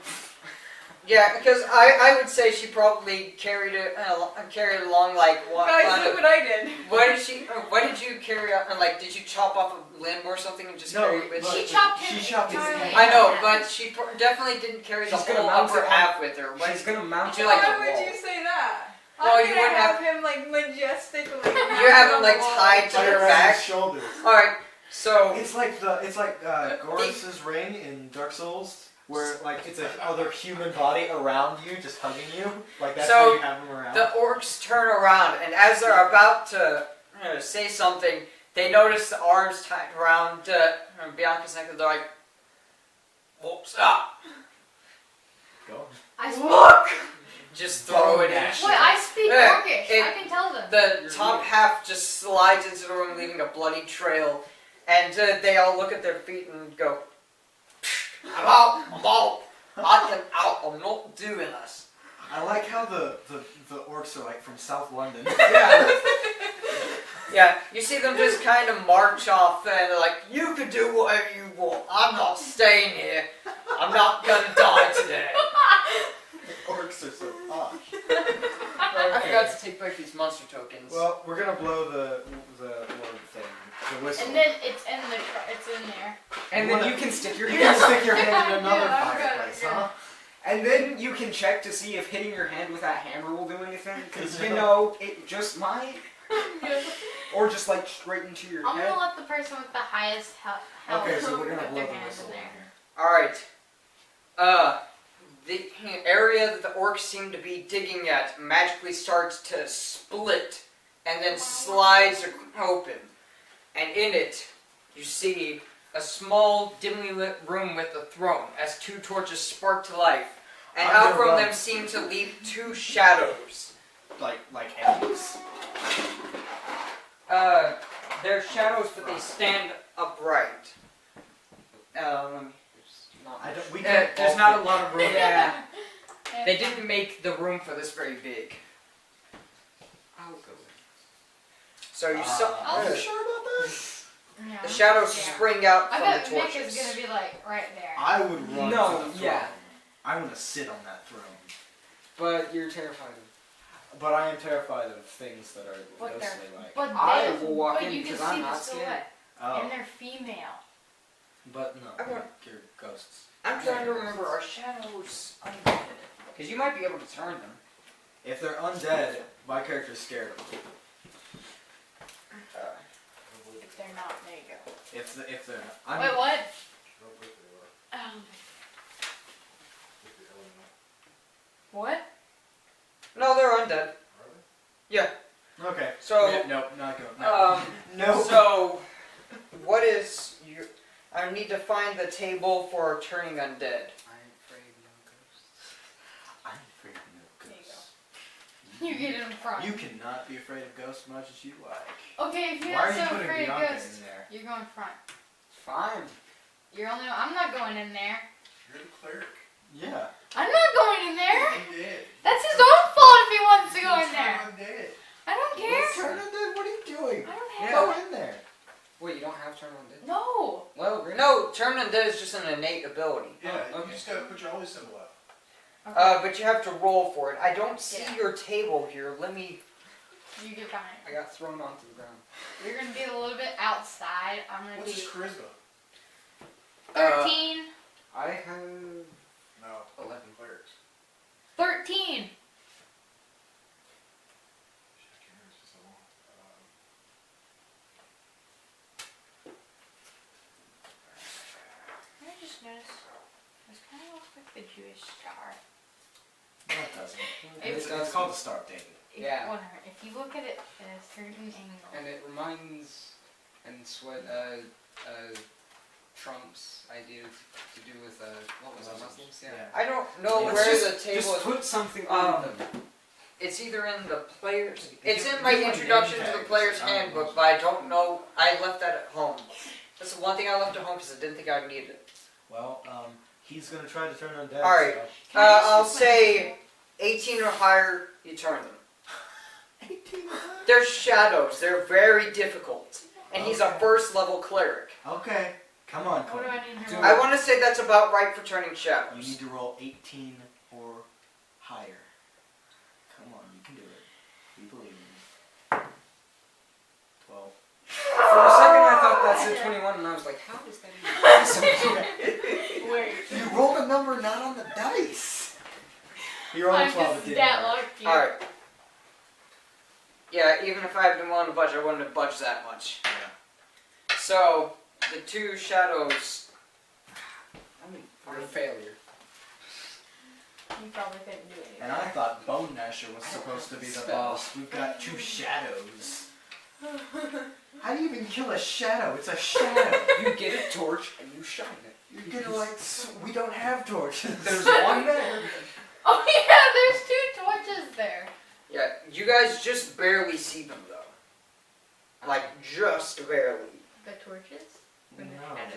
Yeah, because I would say she probably carried it along like what? Guys, look what I did. What did you carry out? Like, did you chop off a limb or something and just No, carry it with but- you? She chopped him. She chopped his entirely hand. I know, in but half. she definitely didn't carry the She's gonna whole mount upper it on- half with her. What She's gonna mount Did it you, like, on Why the would wall. you say that? Well, I'm you gonna wouldn't have him like majestically. You have him like tied to Tie your around back. his shoulders. All right, so It's like Goros's ring in Dark Souls, where like it's another human body around you, just hugging you. Like that's So, how you have him around. the orcs turn around, and as they're about to say something, they notice the arms tied around Bianca's neck, and they're like, "Oh, stop! Go. Look!" Just throw it in. Dash. Wait, I speak Yeah, Orcish. it- I can tell them. The top half just slides into the room, leaving a bloody trail. And they all look at their feet and go, I'm out, I am out, I'm not doing this. I like how the orcs are like from South London. Yeah. Yeah, you see them just kind of march off and they're like, you can do whatever you want, I'm not staying here, I'm not gonna die today. The orcs are so posh. I forgot to take back these monster tokens. Well, we're gonna blow the orb thing, the whistle. And then it's in there. And then you can stick your You hand. can stick your hand in another Yeah, I'm good, fireplace, I'm good. huh? And then you can check to see if hitting your hand with that hammer will do anything. Because you know, it just might. Or just like straight into your I'm head. gonna let the person with the highest health Okay, so we're gonna put blow their the hand whistle in in there. here. Alright. The area that the orcs seem to be digging at magically starts to split and then slides open. And in it, you see a small, dimly lit room with a throne as two torches spark to life. And I'm out gonna from run. them seem to leap two shadows. Like enemies? They're shadows, but they stand upright. We can't There's all not a fit. lot of room. Yeah. They didn't make the room for this very big. I'll go in. So you saw Are you sure about this? No. the shadows Yeah. spring out I from bet the Mick torches. is gonna be like right there. I would run No, to the throne. yeah. I want to sit on that throne. But you're terrified of. But I am terrified of things that are But ghostly like. But I they, will walk but in you can because I'm see not the scared. silhouette, Oh. and they're female. But no, I want- you're ghosts. I'm trying to remember, are shadows undead? Because you might be able to turn them. If they're undead, my character's scared of them. If they're not, there you go. If they're not. Wait, what? What? No, they're undead. Yeah. Okay. So, Yeah, nope, not going. No. No. So, what is your... I need to find the table for turning undead. I'm afraid of no ghosts. I'm afraid of no There you ghosts. You get in front. You cannot be afraid of ghosts much as you like. Okay, if you're Why not are you so putting afraid of Bianca ghosts, in there? you're going front. Fine. You're only. I'm not going in there. You're the cleric. Yeah. I'm not going in there. You did. That's his own fault if he wants to go in there. I'm dead. I don't care. Turn undead. What are you doing? I don't have. Go in there. Wait, you don't have turn on dead? No. Well, really? No, turn undead is just an innate ability. Yeah, Oh, okay. you just gotta put your holy symbol out. Okay. But you have to roll for it. I don't see Yeah. your table here. Let me... You get behind. I got thrown onto the ground. You're gonna be a little bit outside. I'm gonna What's be his charisma? 13. I have No, 11. clerics. 13. I just noticed this kind of looks like the Jewish star. No, it doesn't. It's- It's called the Star of David. Yeah. Whatever. If you look at it at a certain angle. And it reminds and Trump's idea to do with what was it, Muslims? Yeah. I don't know Let's where just, the table just is. put something on them. It's either in the player's... Give- It's in give my them a introduction name to the tag. player's Oh, handbook, but I don't know... I left that at home. That's the one thing I left at home because I didn't think I'd need it. Well, he's gonna try to turn undead. Alright. Can I just I'll use my say table? 18 or higher, you turn them. So. 18. They're shadows. They're very difficult. And he's a Okay. first level cleric. Okay. Come on, What do Cody. I need to Do roll? I want to say that's about right for turning You shadows. need to roll 18 or higher. Come on, you can do it. We believe in you. 12. For a second, I thought that said 21, and I was like, how is that even Wait. You rolled a number not on the dice. You rolled I'm 12. just It didn't that work. lucky. Alright. Yeah, even if I had been willing to budge, I wouldn't have budged that much. Yeah. So, the two shadows... You're a failure. You probably couldn't do it. And I thought Bone Gnasher was supposed to be the Spell. boss. We've got two shadows. How do you even kill a shadow? It's a shadow. You get a torch and you shine it. You're gonna like, we don't have torches. There's one there. Oh yeah, there's two torches there. Yeah, you guys just barely see them though. Like, just barely. The torches? No, Or the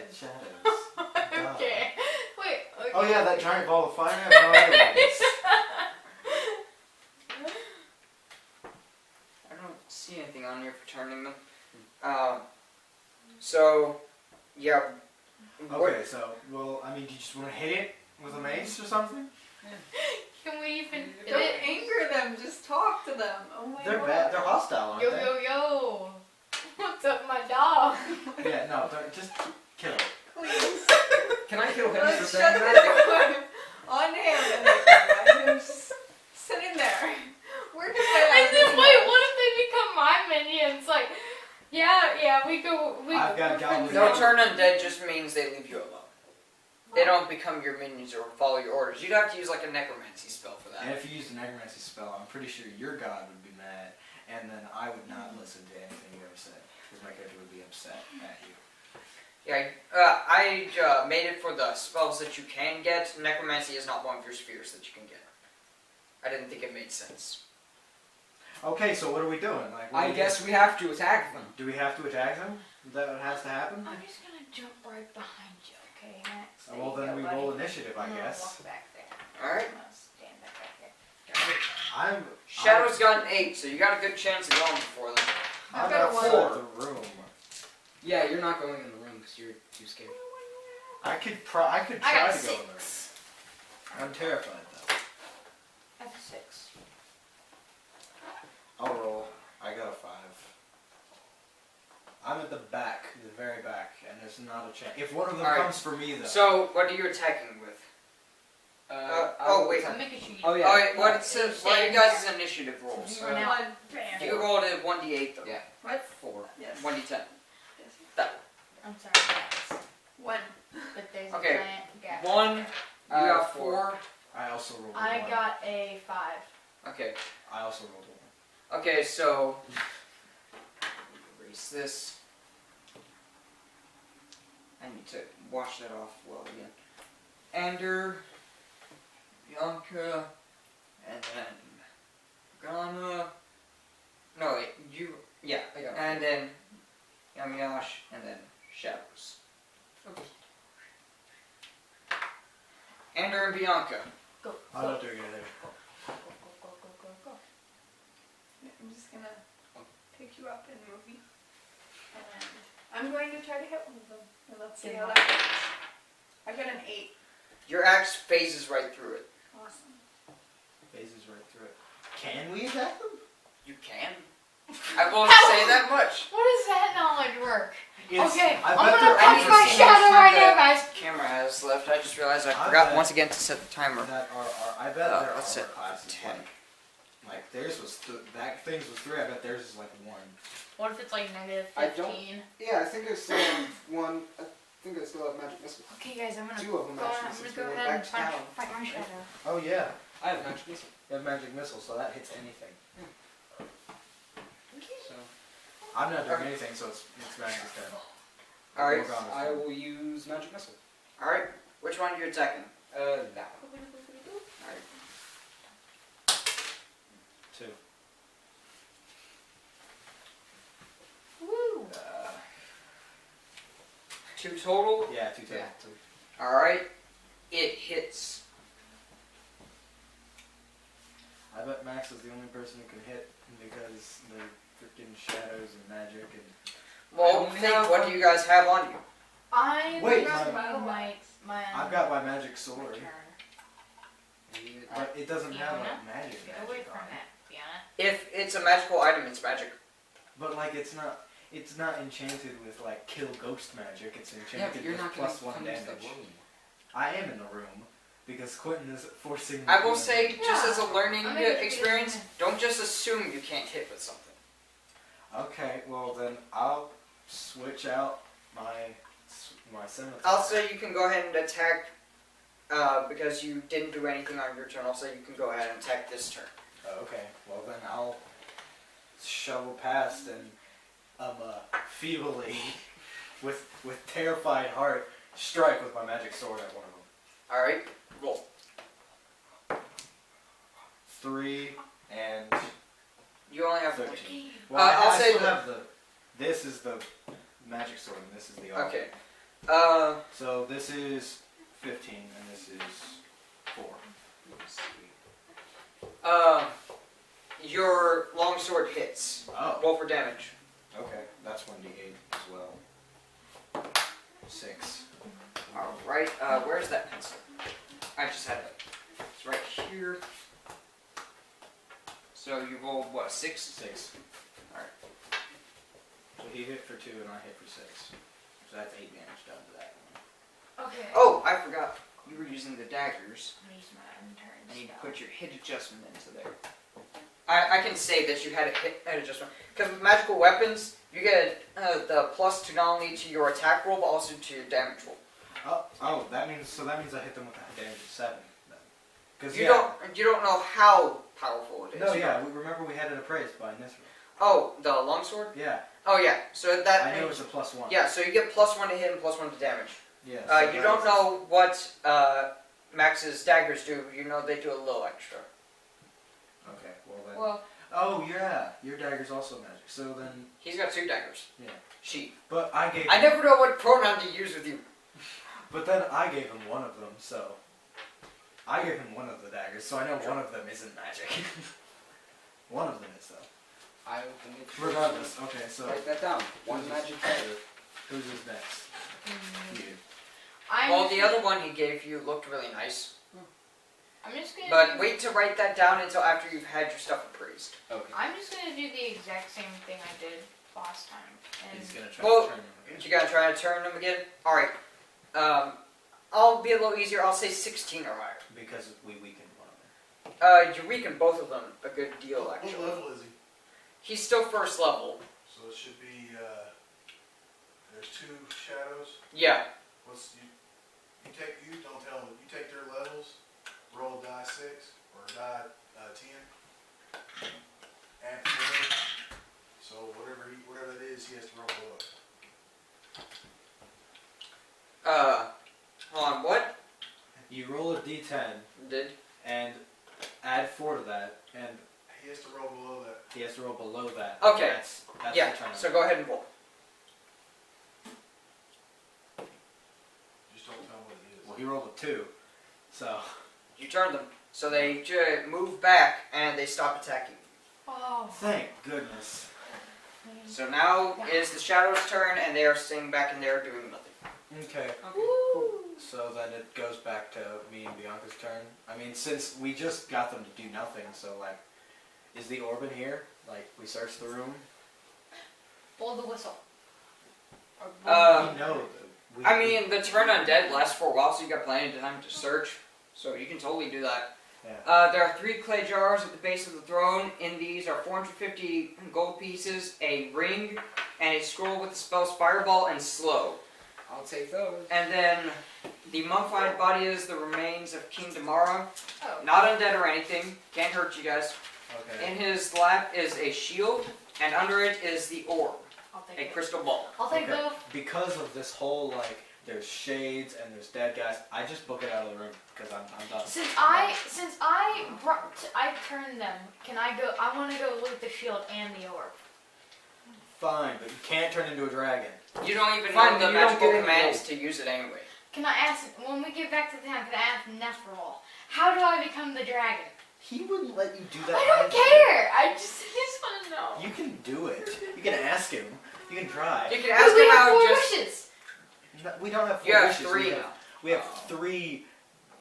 the shadows? shadows. Okay. Wait. Okay. Oh yeah, that giant ball of fire. I have no idea what it is. I don't see anything on here for turning them. So, yeah. what- Okay, so well, I mean, do you just want to hit it with a mace or something? Can we even hit Don't it? anger them, just talk to them. Oh my They're god. bad. They're hostile, aren't Yo, they? yo, yo. What's up, my dog? Yeah, no, don't, just kill it. Please. Can I kill him for Let's saying shut that? the door on him and let him just sit in there. We're just And then wait, what if they become my minions? Like, yeah, we go. I've got goblins. No, turn undead just means they leave you alone. They don't become your minions or follow your orders. You'd have to use like a necromancy spell for And that. if you used a necromancy spell, I'm pretty sure your god would be mad, and then I would not listen to anything you ever said, because my character would be upset at you. Yeah, I made it for the spells that you can get. Necromancy is not one of your spheres that you can get. I didn't think it made sense. Okay, so what are we doing? Like, what I do we guess we have to attack them. do we have to attack them? Is that what has to happen? I'm just gonna jump right behind you, okay, Max? There Well, you then go, we buddy. roll initiative, I I'm gonna guess. walk back there. Alright. I'm gonna stand back there. I'm. Shadow's got an 8, so you got a good chance of going before them. I'm I've got a outside one. the room. Yeah, you're not going in the room because you're too scared. I could I try got to go in the 6. room. I'm terrified though. I have a 6. I'll roll. I got a 5. I'm at the back, the very back, and there's not a chance. If one of them Alright. comes for me though. So, what are you attacking with? I'll wait. attack- I'm making sure you. Oh, yeah. Alright, what are you guys' initiative rolls? You run out. One. You can roll it at 1d8 though. Yeah. What? 4. Yes. 1d10. Yes. I'm sorry, guys. One. But there's Okay. a giant gap. 1, you got 4. 4. I also rolled a I 1. got a 5. Okay. I also rolled a 1. Okay, so erase this. I need to wash that off well again. Ander, Bianca, and then Morgana. No wait, you. Yeah, I got and then Yamiash, and then Shadows. Okay. Ander and Bianca. Go. I'm Go. not doing anything. Go, go, go, go, go, go. I'm just gonna pick you up and move you. And I'm going to try to hit one of them. And let's see how that goes. I got an 8. Your axe phases right through it. Awesome. Phases right through it. Can we attack them? You can. I won't say that much. What does that knowledge work? Okay, I I'm bet gonna there punch are my some shadow right that- now, guys. Camera has left. I just realized I I forgot bet- once again to set the timer. That are I bet there let's are set classes 10. like theirs was that thing's was 3. I bet theirs is like 1. What if it's like negative I don't- 15? Yeah, I think I still have one. I think I still have magic missile. Okay, guys, I'm gonna 2 of them go on. actually. I'm Since gonna we go went ahead back and to town. fight my shadow. Oh yeah. I have magic missile. You have magic missile, so that hits anything. So I'm not doing anything, so it's magic instead. Alright. Morgana's I turn. will use magic missile. Alright. Which one are you attacking? That one. Alright. 2. Woo! 2 total. Yeah, 2 Yeah. 2. Alright. It hits. I bet Max is the only person who can hit because the freaking shadows and magic and. Well, only think, have what one- do you guys have on you? I'm Wait, gonna my- my I've got my magic my sword, turn. but it doesn't have Fiona? like magic. Get away magic from on it. that, Fiona. If it's a magical item, it's magic. But like it's not enchanted with like kill ghost magic. It's Yeah, enchanted but you're with not going to +1 come into damage. the room. I am in the room because Quentin is forcing me. I will to- say, just as a learning I'm gonna experience, get it. don't just assume you can't hit with something. Okay, well then I'll switch out my scimitar. I'll say you can go ahead and attack, because you didn't do anything on your turn. I'll say you can go ahead and attack this turn. Oh, okay, well then I'll shovel past and feebly, with terrified heart, strike with my magic sword at one of them. Alright, roll. 3 and You only have 13. 14. Well, I'll I say still the- have the. This is the magic sword, and this is the arc. Okay. So this is 15, and this is 4. Your longsword hits. Oh. Roll for damage. Okay, that's 1d8 as well. 6. Alright, where's that pencil? I just had it. It's right here. So you rolled what, 6? 6. Alright. So he hit for 2, and I hit for 6. So that's 8 damage done to that one. Okay. Oh, I forgot. You were using the daggers. I'm gonna use my turn And you spell. put your hit adjustment into there. I can say that you had a hit adjustment. Because with magical weapons, you get the plus to not only to your attack roll, but also to your damage roll. Oh, that means I hit them with a damage of 7. Then. 'Cause, You don't know how powerful it is. No, yeah, remember we had it appraised by Nisra. Oh, the longsword? Yeah, Oh yeah. So that I know it's a +1. yeah, so you get +1 to hit and +1 to damage. Yeah. You don't know what Max's daggers do. You know they do a little extra. Okay, well then. Well, Oh yeah, your dagger's also magic. So then, He's got 2 daggers. Yeah. She. but I gave. I never know what pronoun to use with you. But then I gave him one of them, so I gave him one of the daggers, so I know one of them isn't magic. One of them is though. I will make sure. Regardless, okay, so Write that down. One Who's magic this? dagger. who's is next? You. Well, the other one he gave you looked really nice. I'm just gonna. But do, wait to write that down until after you've had your stuff appraised. Okay. I'm just gonna do the exact same thing I did last time. And He's gonna try Well, to turn him again. You gotta try to turn them again? Alright. I'll be a little easier. I'll say 16 or higher. Because we weakened one of them. You weaken both of them a good deal, What actually. level is he? He's still first level. So it should be, there's 2 shadows. Yeah. You don't tell them, you take their levels, roll a die 6 or a die 10, add 10. So whatever that is, he has to roll below. Hold on, what? You roll a d10 Did? and add 4 to that, and He has to roll below that. he has to roll below that. Okay. That's Yeah, the turn. so go ahead and roll. Just don't tell him what it is. Well, he rolled a 2, so You turn them. So they move back and they stop attacking. oh, thank goodness. So now is the Shadow's turn and they are staying back in there doing nothing. Okay. Woo. So then it goes back to me and Bianca's turn. I mean, since we just got them to do nothing, so like, is the orb in here? Like, we searched the room? blow the whistle. Or We know that. I mean, the turn undead lasts for a while, so you got plenty of time to search. So you can totally do that. Yeah. There are 3 clay jars at the base of the throne. In these are 450 gold pieces, a ring, and a scroll with the spells Fireball and Slow. I'll take those. And then the mummified body is the remains of King Damara. Oh. Not undead or anything. Can't hurt you guys. Okay. In his lap is a shield, and under it is the orb, I'll take a it. crystal ball. I'll take Okay. both. Because of this whole, like, there's shades and there's dead guys, I just book it out of the room because I'm done. Since I turned them, can I go? I want to go loot the shield and the orb. Fine, but you can't turn into a dragon. You don't even Fine, know then the you don't magical get any commands gold. to use it anyway. Can I ask, when we get back to town, can I ask Nephrol, how do I become the dragon? He wouldn't let you do that. I don't either. care! I just want to know. You can do it. You can ask him. You can try. You can But ask we him have how 4 just. wishes! No, we don't have 4 You have wishes. 3 we now. have, we have 3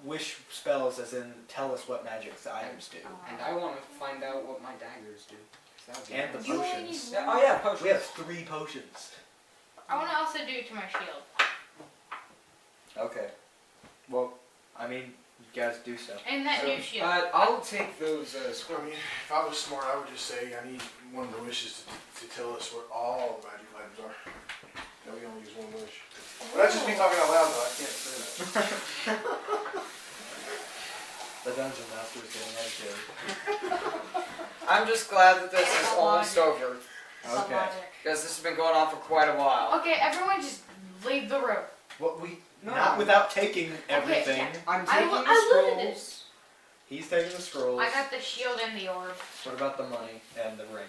wish spells, as in tell us what magic the items do. And I want to find out what my daggers do. 'Cause that would be And the nice. You only potions. need Yeah, one. oh yeah, potions. We have 3 potions. I want to also do it to my shield. Okay. Well, I mean, you guys do so. And that new shield. I'll take those I mean, if I was smart, I would just say I need one of the wishes to tell us what all the magic items are. That we only use 1 wish. But that's just me talking out loud, though. I can't say that. The dungeon master is getting educated. I'm just glad that this is It's a almost logic. over. Some Okay. logic. Because this has been going on for quite a while. Okay, everyone just leave the room. What we No. not without taking everything. yeah. I'm I taking lo- the I love scrolls. this. He's taking the scrolls. I got the shield and the orb. What about the money and the ring?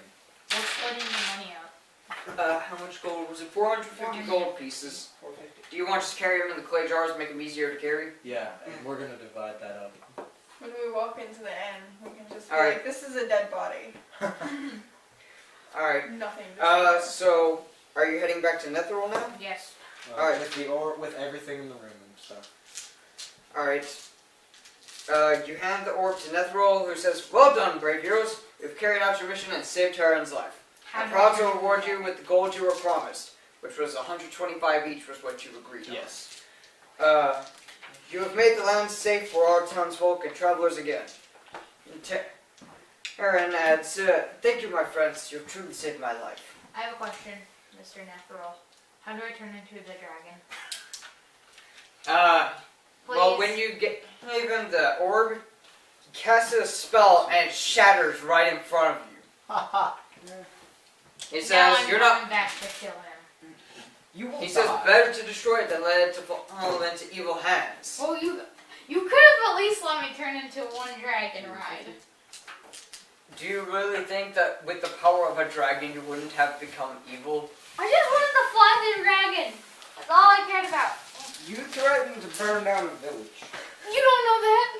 We're splitting the money up. How much gold was it? 450 gold pieces. 450. Do you want to just carry them in the clay jars and make them easier to carry? Yeah, and we're gonna divide that up. When we walk into the inn, we can just be Alright. like, this is a dead body. Alright. Nothing. So, are you heading back to Netheril now? Yes. Alright. With everything in the room and stuff. Alright. You hand the orb to Netheril, who says, "Well done, brave heroes. You've carried out your mission and saved Terran's life. I'm proud to reward you with the gold you were promised, which was 125 each was what you agreed on. Yes. You have made the land safe for our townsfolk and travelers again." Terran adds, "Thank you, my friends. You've truly saved my life." I have a question, Mr. Netheril. How do I turn into the dragon? Well, Please. when you get even the orb, cast a spell and it shatters right in front of you. Haha. He Now says, I'm "You're going not." back to kill him. You won't He says, die. "Better to destroy it than let it to fall into evil hands." Well, you could have at least let me turn into one dragon ride. Do you really think that with the power of a dragon you wouldn't have become evil? I just wanted to fly the dragon. That's all I cared about. You threatened to burn down a village. You don't know that.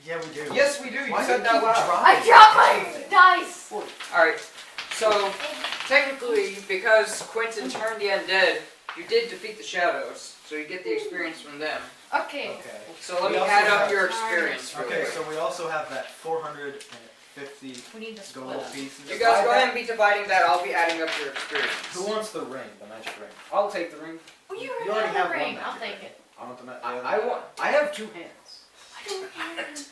Yeah, we do. Yes, we do. You Why said do that you keep loud. trying? I dropped my dice. Alright, so technically, because Quentin turned the undead, you did defeat the shadows, so you get the experience from them. Okay. Okay. So let We me also add up have- your experience real Okay, quick. so we also have that 450 We need to split gold up. pieces. You guys go ahead and be dividing that, I'll be adding up your experience. Who wants the ring, the magic ring? I'll take the ring. Well, you You already already have have the ring. one I'll magic take ring. it. I want the I have 2 hands. I don't have.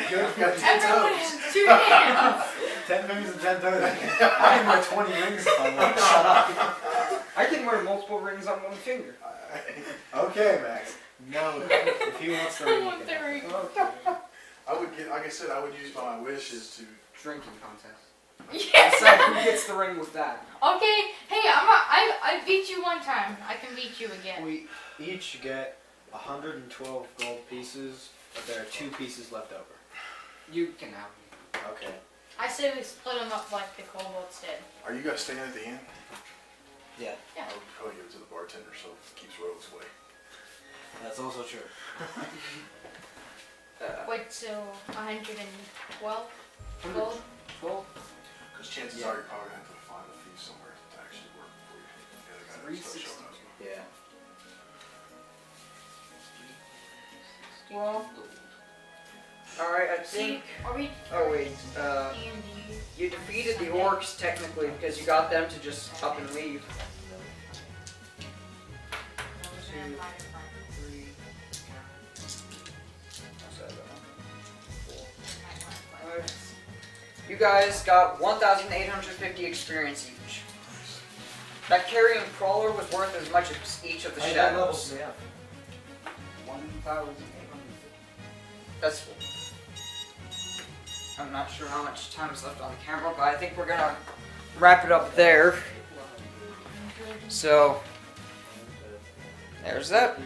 You've got 10 Everyone toes. has 2 hands. 10 fingers and 10 toes. I can wear 20 rings if I want. Shut up. I can wear multiple rings on one finger. Okay, Max. No, if he wants the ring, I he want can the have ring. I would get, like I said, I would use my wishes to. Drinking contest. Yes. Decide who gets the ring with that. Okay. Hey, I beat you one time. I can beat you again. We each get 112 gold pieces, but there are 2 pieces left over. You can have me. Okay. I say we split them up like the kobolds did. Are you guys staying at the inn? Yeah. Yeah. I would probably give it to the bartender so it keeps rogues away. That's also true. Wait, so 112 gold? Well, Because chances are you're probably going to have to find a thief somewhere to actually work for you. The other guy that starts 360. showing up. Yeah. Well, alright, I think. Are we? Oh, wait. D&D? You defeated the orcs technically because you got them to just up and leave. 2, 3, 7, 4, 5. You guys got 1,850 experience each. That carrying crawler was worth as much as each of the Hey, that levels shadows. me up. 1,850. That's. I'm not sure how much time is left on the camera, but I think we're gonna wrap it up there. So, there's that.